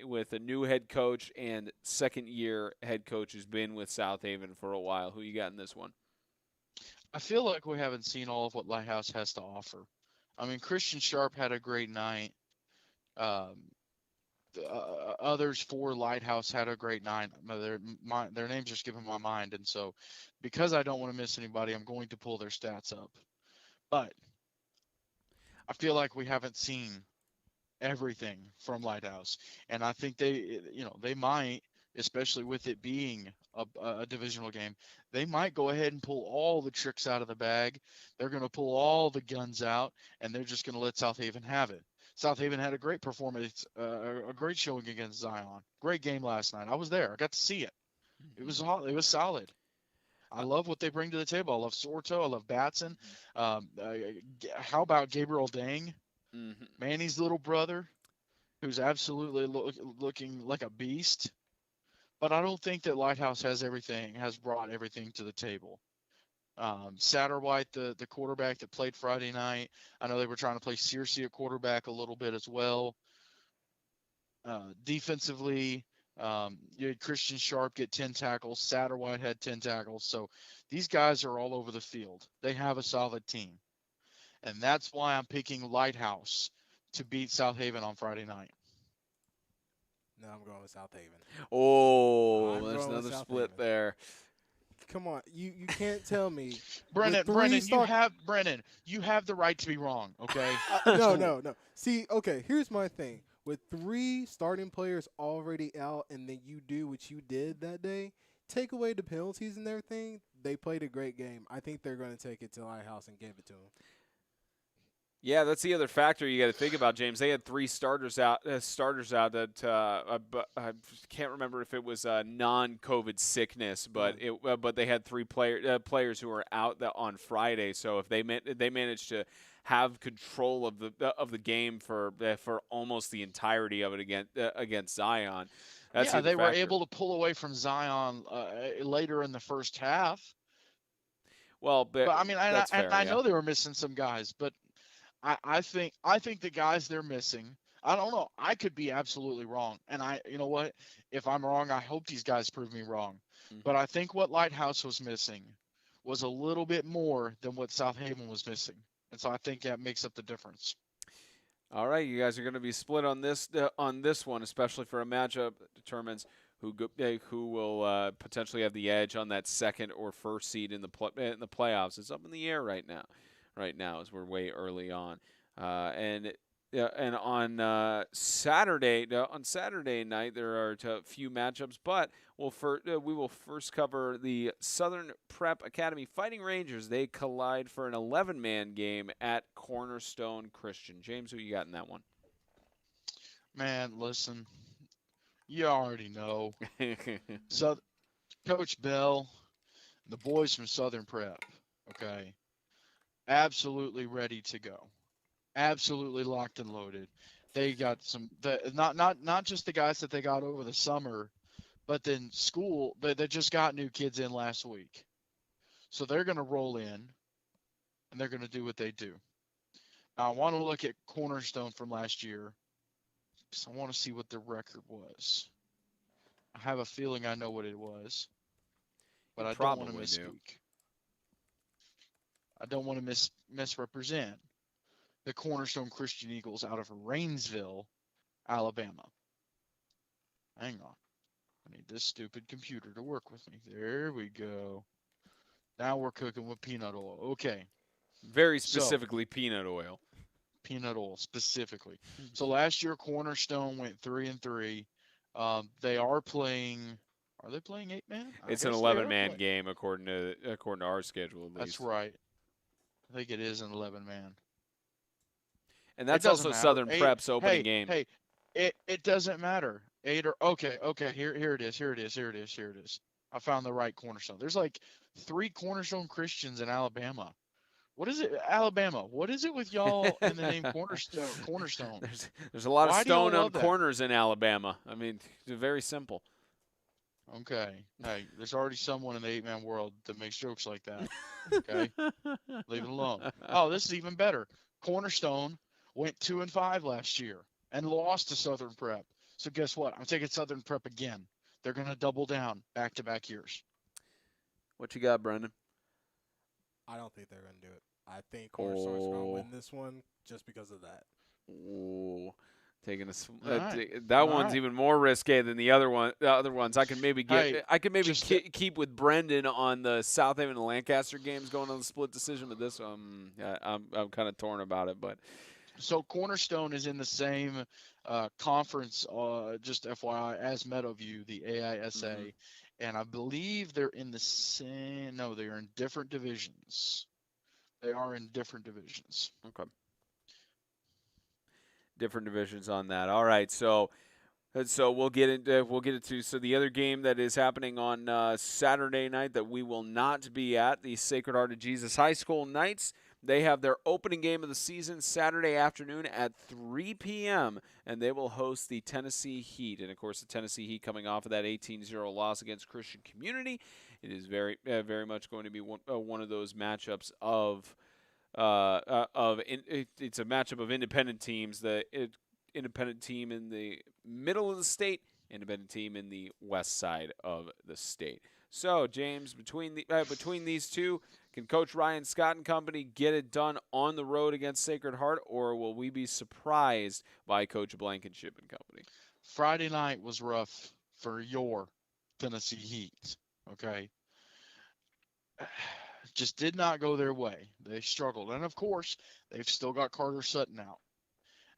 with a new head coach and second-year head coach who's been with Southaven for a while. Who you got in this one? I feel like we haven't seen all of what Lighthouse has to offer. I mean, Christian Sharp had a great night. Others for Lighthouse had a great night. Their names are skipping my mind, and so because I don't want to miss anybody, I'm going to pull their stats up. But I feel like we haven't seen everything from Lighthouse, and I think they might, especially with it being a divisional game, they might go ahead and pull all the tricks out of the bag. They're going to pull all the guns out, and they're just going to let Southaven have it. Southaven had a great performance, a great showing against Zion. Great game last night. I was there. I got to see it. It was solid. I love what they bring to the table. I love Sorto. I love Batson. How about Gabriel Dang? Mm-hmm. Manny's little brother, who's absolutely looking like a beast. But I don't think that Lighthouse has brought everything to the table. Satterwhite, the quarterback that played Friday night, I know they were trying to play Searcy at quarterback a little bit as well. Defensively, you had Christian Sharp get 10 tackles. Satterwhite had 10 tackles. So these guys are all over the field. They have a solid team. And that's why I'm picking Lighthouse to beat Southaven on Friday night. No, I'm going with Southaven. Oh, there's another split there. come on. You can't tell me. Brennan, three Brennan, star- you have the right to be wrong, okay? No. See, okay, here's my thing. With 3 starting players already out and then you do what you did that day, take away the penalties and everything, they played a great game. I think they're going to take it to Lighthouse and give it to them. Yeah, that's the other factor you got to think about, James. They had 3 starters out. That I can't remember if it was non-COVID sickness, but but they had 3 players who were out on Friday. So if they managed to have control of the game for almost the entirety of it against Zion. That's yeah, they were factor. able to pull away from Zion later in the first half. Well, but I mean, that's fair, I know they were missing some guys, but I think the guys they're missing. I don't know. I could be absolutely wrong, and you know what? If I'm wrong, I hope these guys prove me wrong. Mm-hmm. But I think what Lighthouse was missing was a little bit more than what Southaven was missing, and so I think that makes up the difference. All right, you guys are going to be split on this one, especially for a matchup that determines who will potentially have the edge on that second or first seed in the playoffs. It's up in the air right now. As we're way early on, and on Saturday night there are a few matchups, but we will first cover the Southern Prep Academy Fighting Rangers. They collide for an 11-man game at Cornerstone Christian. James, who you got in that one? Man, listen, you already know. So, Coach Bell, the boys from Southern Prep, okay. Absolutely ready to go. Absolutely locked and loaded. They got not just the guys that they got over the summer, but then school. They just got new kids in last week, so they're going to roll in, and they're going to do what they do. Now, I want to look at Cornerstone from last year, because I want to see what their record was. I have a feeling I know what it was, but I don't want to misspeak. I don't want to misrepresent the Cornerstone Christian Eagles out of Rainsville, Alabama. Hang on. I need this stupid computer to work with me. There we go. Now we're cooking with peanut oil. Okay. Very specifically peanut oil. Peanut oil specifically. So last year Cornerstone went 3-3. They are playing. Are they playing 8-man? It's an 11-man game according to our schedule. At least. That's right. I think it is an 11-man. And that's also matter. Southern Prep's opening game. Hey, it doesn't matter. 8 or okay. Here it is. I found the right Cornerstone. There's like 3 Cornerstone Christians in Alabama. What is it, Alabama? What is it with y'all in the name Cornerstone? There's a lot of stone on corners in Alabama. I mean, it's very simple. Okay. Hey, there's already someone in the 8-man world that makes jokes like that. Okay. Leave it alone. Oh, this is even better. Cornerstone went 2-5 last year and lost to Southern Prep. So guess what? I'm taking Southern Prep again. They're going to double down back-to-back years. What you got, Brendan? I don't think they're going to do it. I think Cornerstone's going to win this one just because of that. Ooh. Taking that one's even more risque than the other one. The other ones I can maybe keep with Brendan on the Southaven and Lancaster games going on the split decision, but this one, I'm kind of torn about it. But so Cornerstone is in the same conference, just FYI, as Meadowview, the AISA, and I believe they're in the same. No, they are in different divisions. They are in different divisions. Okay. Different divisions on that. All right, so we'll get into so the other game that is happening on Saturday night that we will not be at, the Sacred Heart of Jesus High School Knights. They have their opening game of the season Saturday afternoon at 3 p.m. and they will host the Tennessee Heat. And of course, the Tennessee Heat coming off of that 18-0 loss against Christian Community, it is very much going to be one of those matchups it's a matchup of independent teams. The independent team in the middle of the state, independent team in the west side of the state. So, James, between these two, can Coach Ryan Scott and company get it done on the road against Sacred Heart, or will we be surprised by Coach Blankenship and company? Friday night was rough for your Tennessee Heat. Okay. just did not go their way. They struggled. And, of course, they've still got Carter Sutton out.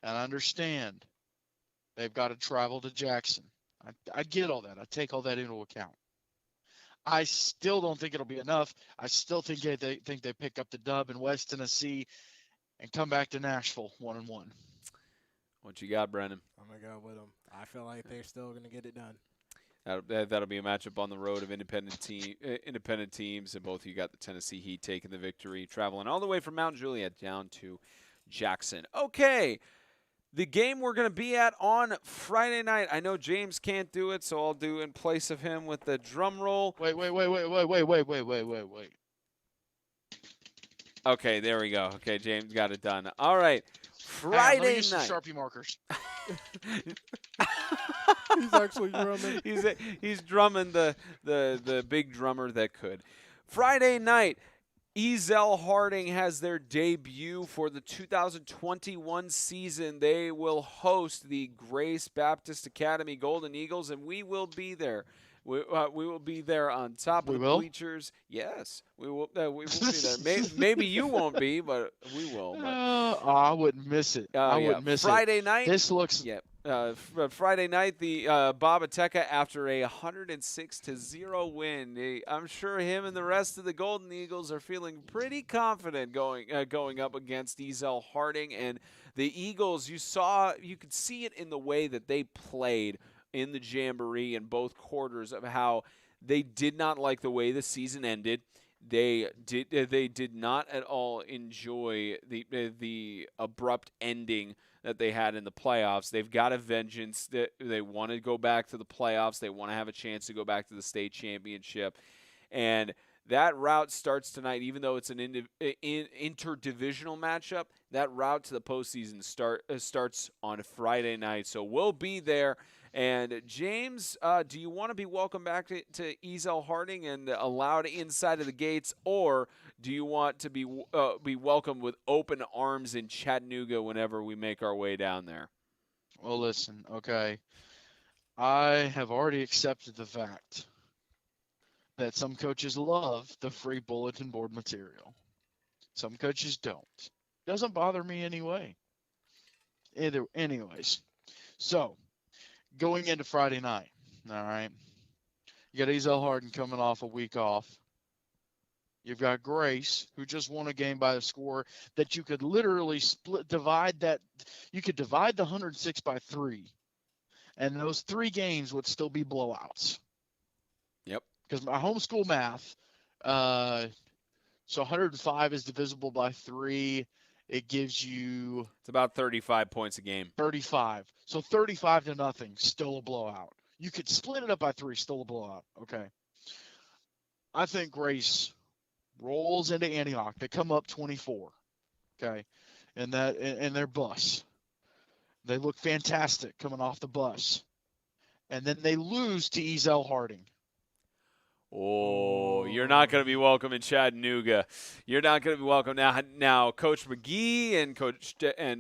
And I understand they've got to travel to Jackson. I get all that. I take all that into account. I still don't think it'll be enough. I still think they pick up the dub in West Tennessee and come back to Nashville 1-1. What you got, Brendan? I'm going to go with them. I feel like they're still going to get it done. That'll be a matchup on the road of independent teams, and both of you got the Tennessee Heat taking the victory, traveling all the way from Mount Juliet down to Jackson. Okay, the game we're going to be at on Friday night. I know James can't do it, so I'll do in place of him with the drum roll. Wait. Okay, there we go. Okay, James got it done. All right, Friday night. Use some Sharpie markers. He's actually drumming. He's drumming the big drummer that could. Friday night, Ezell Harding has their debut for the 2021 season. They will host the Grace Baptist Academy Golden Eagles, and we will be there. We will be there on top of the bleachers. Yes, we will. We will be there. Maybe you won't be, but we will. But. I wouldn't miss it. I wouldn't miss Friday it. night. This looks. Yeah. Friday night, the Babateka, after a 106-0 win, I'm sure him and the rest of the Golden Eagles are feeling pretty confident going up against Ezell Harding. And the Eagles, you could see it in the way that they played in the Jamboree in both quarters of how they did not like the way the season ended. They did not at all enjoy the abrupt ending that they had in the playoffs. They've got a vengeance. They want to go back to the playoffs. They want to have a chance to go back to the state championship. And that route starts tonight, even though it's an interdivisional matchup. That route to the postseason starts on Friday night. So we'll be there. And James, do you want to be welcomed back to Ezell Harding and allowed inside of the gates, or do you want to be welcomed with open arms in Chattanooga whenever we make our way down there? Well, listen, okay. I have already accepted the fact that some coaches love the free bulletin board material. Some coaches don't. Doesn't bother me anyway. Anyways, so going into Friday night, all right, you got Ezell Harding coming off a week off. You've got Grace, who just won a game by a score that you could literally divide the 106 by 3. And those 3 games would still be blowouts. Yep. Because my homeschool math, so 105 is divisible by 3. It gives you... It's about 35 points a game. 35. So 35-0, still a blowout. You could split it up by 3, still a blowout. Okay. I think Grace rolls into Antioch. They come up 24. Okay. In their bus. They look fantastic coming off the bus. And then they lose to Ezell Harding. Oh, you're not going to be welcome in Chattanooga. You're not going to be welcome now. Coach McGee and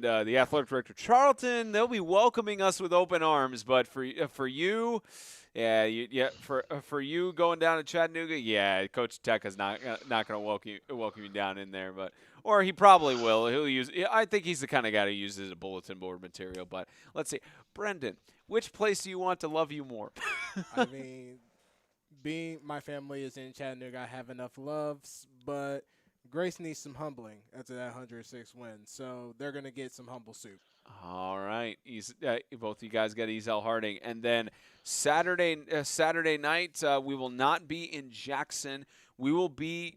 the athletic director Charlton, they'll be welcoming us with open arms. But for you, for you going down to Chattanooga, Coach Tech is not going to welcome you down in there. Or he probably will. I think he's the kind of guy who uses a bulletin board material. But let's see, Brendan, which place do you want to love you more? I mean, being my family is in Chattanooga, I have enough loves, but Grace needs some humbling after that 106 win, so they're going to get some humble soup. All right. Both of you guys got Ezell Harding. And then Saturday night, we will not be in Jackson. We will be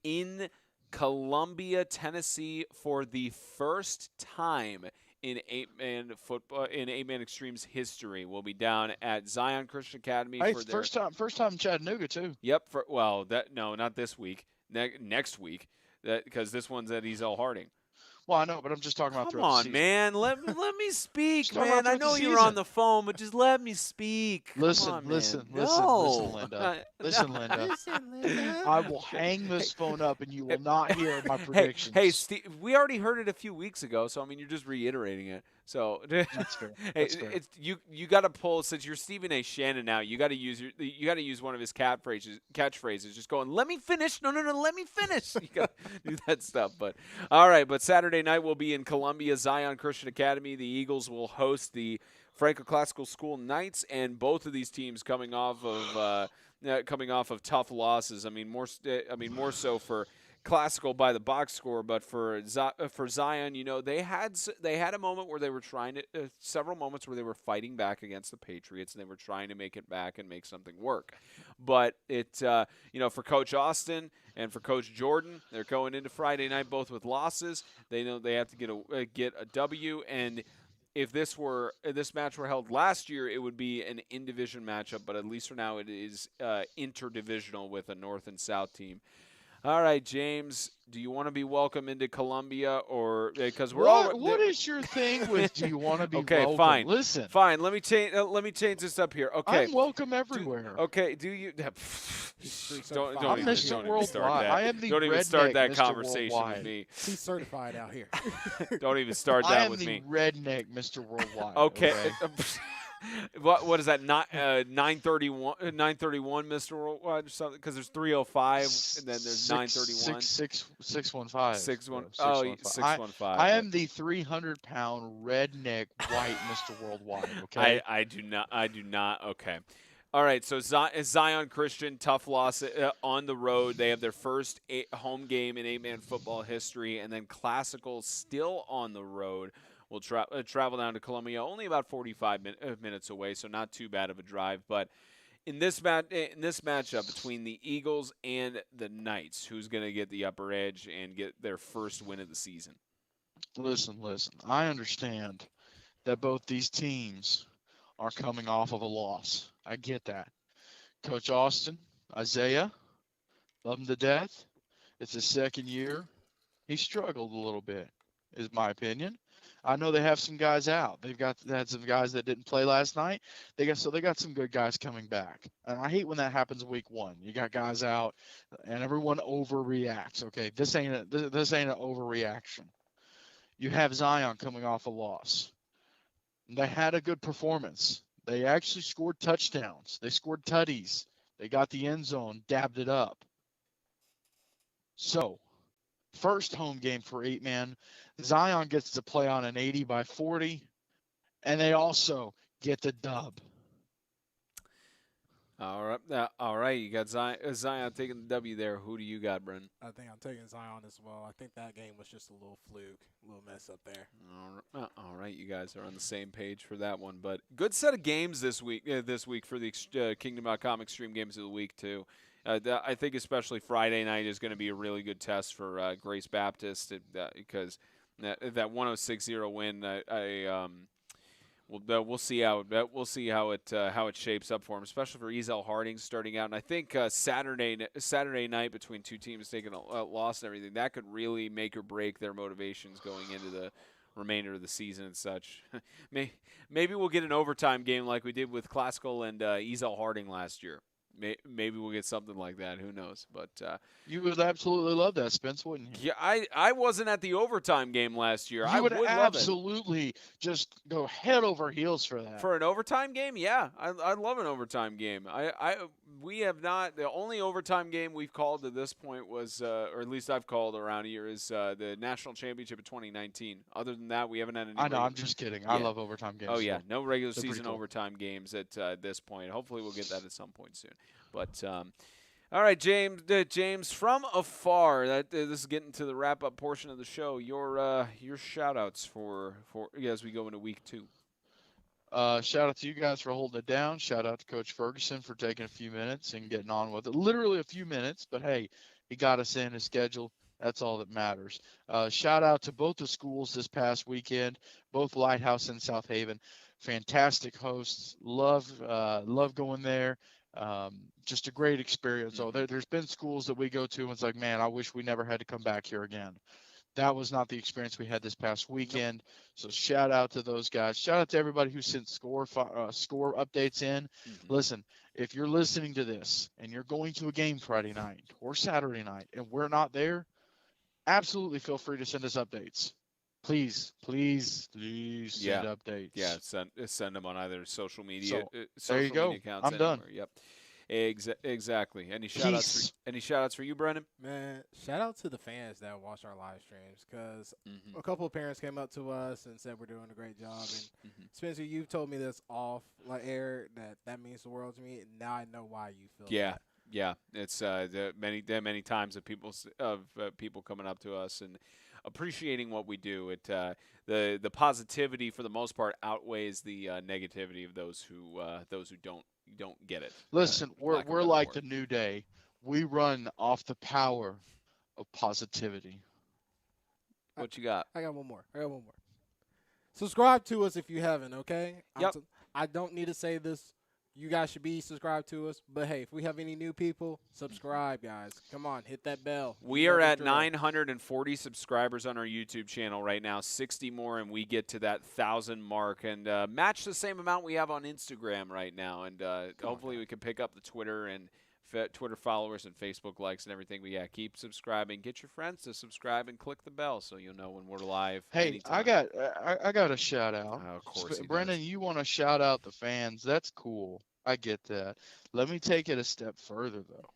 in Columbia, Tennessee for the first time in eight-man football, in eight-man extremes history. We'll be down at Zion Christian Academy. Hey, first time in Chattanooga too. Yep. Not this week. Next week, because this one's at Ezell Harding. Well, I know, but I'm just talking about. Come on, man. Let me speak, man. I know you're on the phone, but just let me speak. Listen, Linda. Listen, Linda. I will hang this phone up, and you will not hear my predictions. Hey, Steve, we already heard it a few weeks ago, so I mean, you're just reiterating it. So That's fair. hey, That's fair. it's you got to pull, since you're Stephen A. Shannon now. You got to use one of his catchphrases. Just going, let me finish. No, let me finish. You got to do that stuff. But all right. But Saturday night we'll be in Columbia, Zion Christian Academy. The Eagles will host the Franco Classical School Knights, and both of these teams coming off of tough losses. I mean, more so for Classical by the box score, but for Zion, they had a moment where they were trying to several moments where they were fighting back against the Patriots, and they were trying to make it back and make something work. But for Coach Austin and for Coach Jordan, they're going into Friday night both with losses. They know they have to get a W, and if this match were held last year, it would be an in-division matchup, but at least for now it is interdivisional with a North and South team. All right, James, do you want to be welcome into Columbia, or because we're what is your thing with do you want to be okay, welcome? fine. Listen. Fine, let me change this up here. Okay. I'm welcome everywhere. Do you I'm don't even Mr. start that. Worldwide. I am the don't even start that Mr. conversation Worldwide. with me. He's certified out here. Don't even start that with I am me. the redneck Mr. Worldwide. Okay. What is that? 931, Mr. Worldwide, or something? Because there's 305, and then there's 931. 615. 615. I am the 300-pound redneck white Mr. Worldwide. Okay. I do not. Okay. All right. So Zion Christian, tough loss on the road. They have their first home game in 8-man football history, and then Classical still on the road. We'll travel down to Columbia, only about 45 minutes away, so not too bad of a drive. But in this matchup between the Eagles and the Knights, who's going to get the upper edge and get their first win of the season? Listen. I understand that both these teams are coming off of a loss. I get that. Coach Austin, Isaiah, love him to death. It's his second year. He struggled a little bit, is my opinion. I know they have some guys out. They had some guys that didn't play last night. They got some good guys coming back. And I hate when that happens week one. You got guys out, and everyone overreacts. Okay, this ain't an overreaction. You have Zion coming off a loss. They had a good performance. They actually scored touchdowns. They scored tutties. They got the end zone, dabbed it up. So, first home game for 8-man. Zion gets to play on an 80-by-40, and they also get the dub. All right. You got Zion taking the W there. Who do you got, Brendan? I think I'm taking Zion as well. I think that game was just a little fluke, a little mess up there. All right, you guys are on the same page for that one. But good set of games this week for the Kingdom.com Extreme Games of the Week, too. I think especially Friday night is going to be a really good test for Grace Baptist because that 106-0 win. We'll see how it shapes up for them, especially for Ezel Harding starting out. And I think Saturday night between two teams taking a loss and everything, that could really make or break their motivations going into the remainder of the season and such. Maybe we'll get an overtime game like we did with Classical and Ezel Harding last year. Maybe we'll get something like that. Who knows? But you would absolutely love that, Spence, wouldn't you? Yeah, I wasn't at the overtime game last year. You would absolutely just go head over heels for that. For an overtime game, yeah, I love an overtime game. We have not. The only overtime game we've called to this point was, or at least I've called around here, is the national championship of 2019. Other than that, we haven't had any. I know. I'm just kidding. Yeah. I love overtime games. Oh yeah, no regular They're season cool. overtime games at this point. Hopefully, we'll get that at some point soon. But all right, James, from afar. This is getting to the wrap up portion of the show. Your shout outs for as we go into week 2. Shout out to you guys for holding it down. Shout out to Coach Ferguson for taking a few minutes and getting on with it. Literally a few minutes, but hey, he got us in his schedule. That's all that matters. Shout out to both the schools this past weekend, both Lighthouse and Southaven. Fantastic hosts. Love going there. Just a great experience. So there's been schools that we go to and it's like, man, I wish we never had to come back here again. That was not the experience we had this past weekend. So shout out to those guys. Shout out to everybody who sent score updates in. Mm-hmm. Listen, if you're listening to this and you're going to a game Friday night or Saturday night and we're not there, absolutely feel free to send us updates. Please send updates. Yeah, send them on either social media. So, there Social you go. media accounts. I'm done. Anywhere. Yep. Exactly. Any shout outs for you, Brendan? Man, shout out to the fans that watch our live streams, because a couple of parents came up to us and said we're doing a great job. And Spencer, you've told me this off air that means the world to me. And now I know why you feel that. Yeah. It's many times of people coming up to us and appreciating what we do. It the positivity for the most part outweighs the negativity of those who don't get it. Listen, we're like the New Day. We run off the power of positivity. What you got? I got one more. Subscribe to us if you haven't, okay? Yep. I don't need to say this. You guys should be subscribed to us. But, hey, if we have any new people, subscribe, guys. Come on, hit that bell. We are at 940 subscribers on our YouTube channel right now, 60 more, and we get to that 1,000 mark. And match the same amount we have on Instagram right now. And hopefully we can pick up the Twitter and Twitter followers and Facebook likes and everything. But, yeah, keep subscribing. Get your friends to subscribe and click the bell so you'll know when we're live. Hey, anytime. I got a shout out. Of course, Brendan, you want to shout out the fans? That's cool. I get that. Let me take it a step further, though.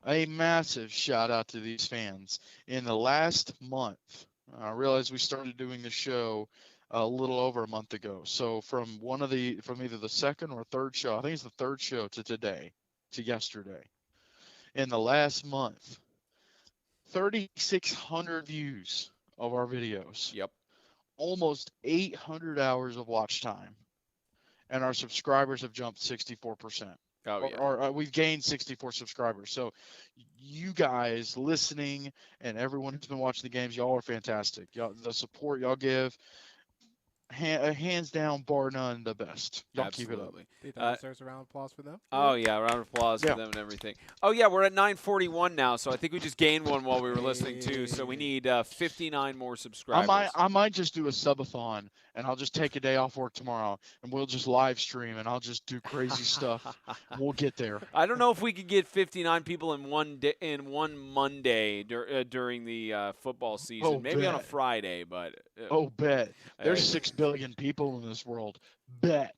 A massive shout out to these fans. In the last month, I realize we started doing the show a little over a month ago. So from either the second or third show, I think it's the third show to yesterday. In the last month, 3,600 views of our videos. Yep. Almost 800 hours of watch time. And our subscribers have jumped 64%. Oh, yeah. Or we've gained 64 subscribers. So you guys listening and everyone who's been watching the games, y'all are fantastic. Y'all, the support y'all give, hands down, bar none, the best. Y'all Absolutely. Keep it up. Deserves a round of applause for them. Oh, yeah, round of applause for them and everything. Oh, yeah, we're at 941 now, so I think we just gained one while we were listening, too. So we need 59 more subscribers. I might just do a subathon, and I'll just take a day off work tomorrow, and we'll just live stream, and I'll just do crazy stuff. We'll get there. I don't know if we could get 59 people in one Monday during the football season. Maybe on a Friday, but bet. There's 6 billion people in this world. Bet.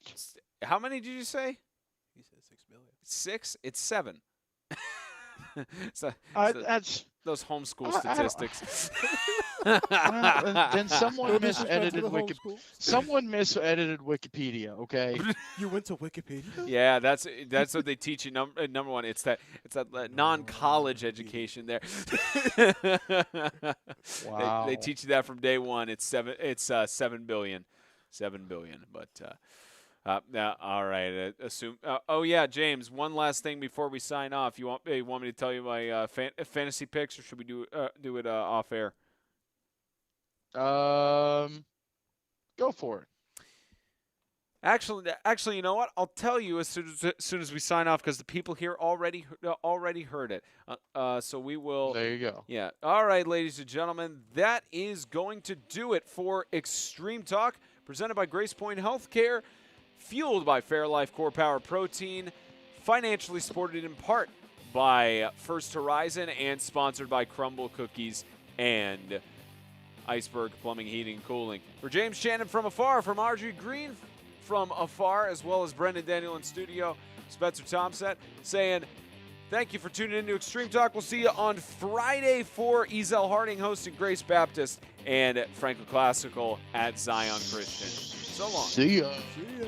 How many did you say? He said 6 billion. 6? It's 7. That's those homeschool statistics. Then someone misedited Wikipedia. Okay. You went to Wikipedia? Yeah, that's what they teach you. Number one, it's that non-college education there. Wow. They teach you that from day one. It's 7 billion. 7 billion, but all right. Assume. Oh yeah, James. One last thing before we sign off. You want me to tell you my fantasy picks, or should we do it off air? Go for it. Actually, you know what? I'll tell you as soon as we sign off, because the people here already heard it. So we will. There you go. Yeah. All right, ladies and gentlemen, that is going to do it for Extreme Talk, presented by GracePointe Healthcare, fueled by Fairlife Core Power Protein, financially supported in part by First Horizon, and sponsored by Crumble Cookies and Iceberg Plumbing, Heating, and Cooling. For James Shannon from afar, from Marjorie Green from afar, as well as Brendan Daniel in studio, Spencer Thompson, saying thank you for tuning in to Extreme Talk. We'll see you on Friday for Ezel Harding hosting Grace Baptist and Franklin Classical at Zion Christian. So long. See ya. See ya.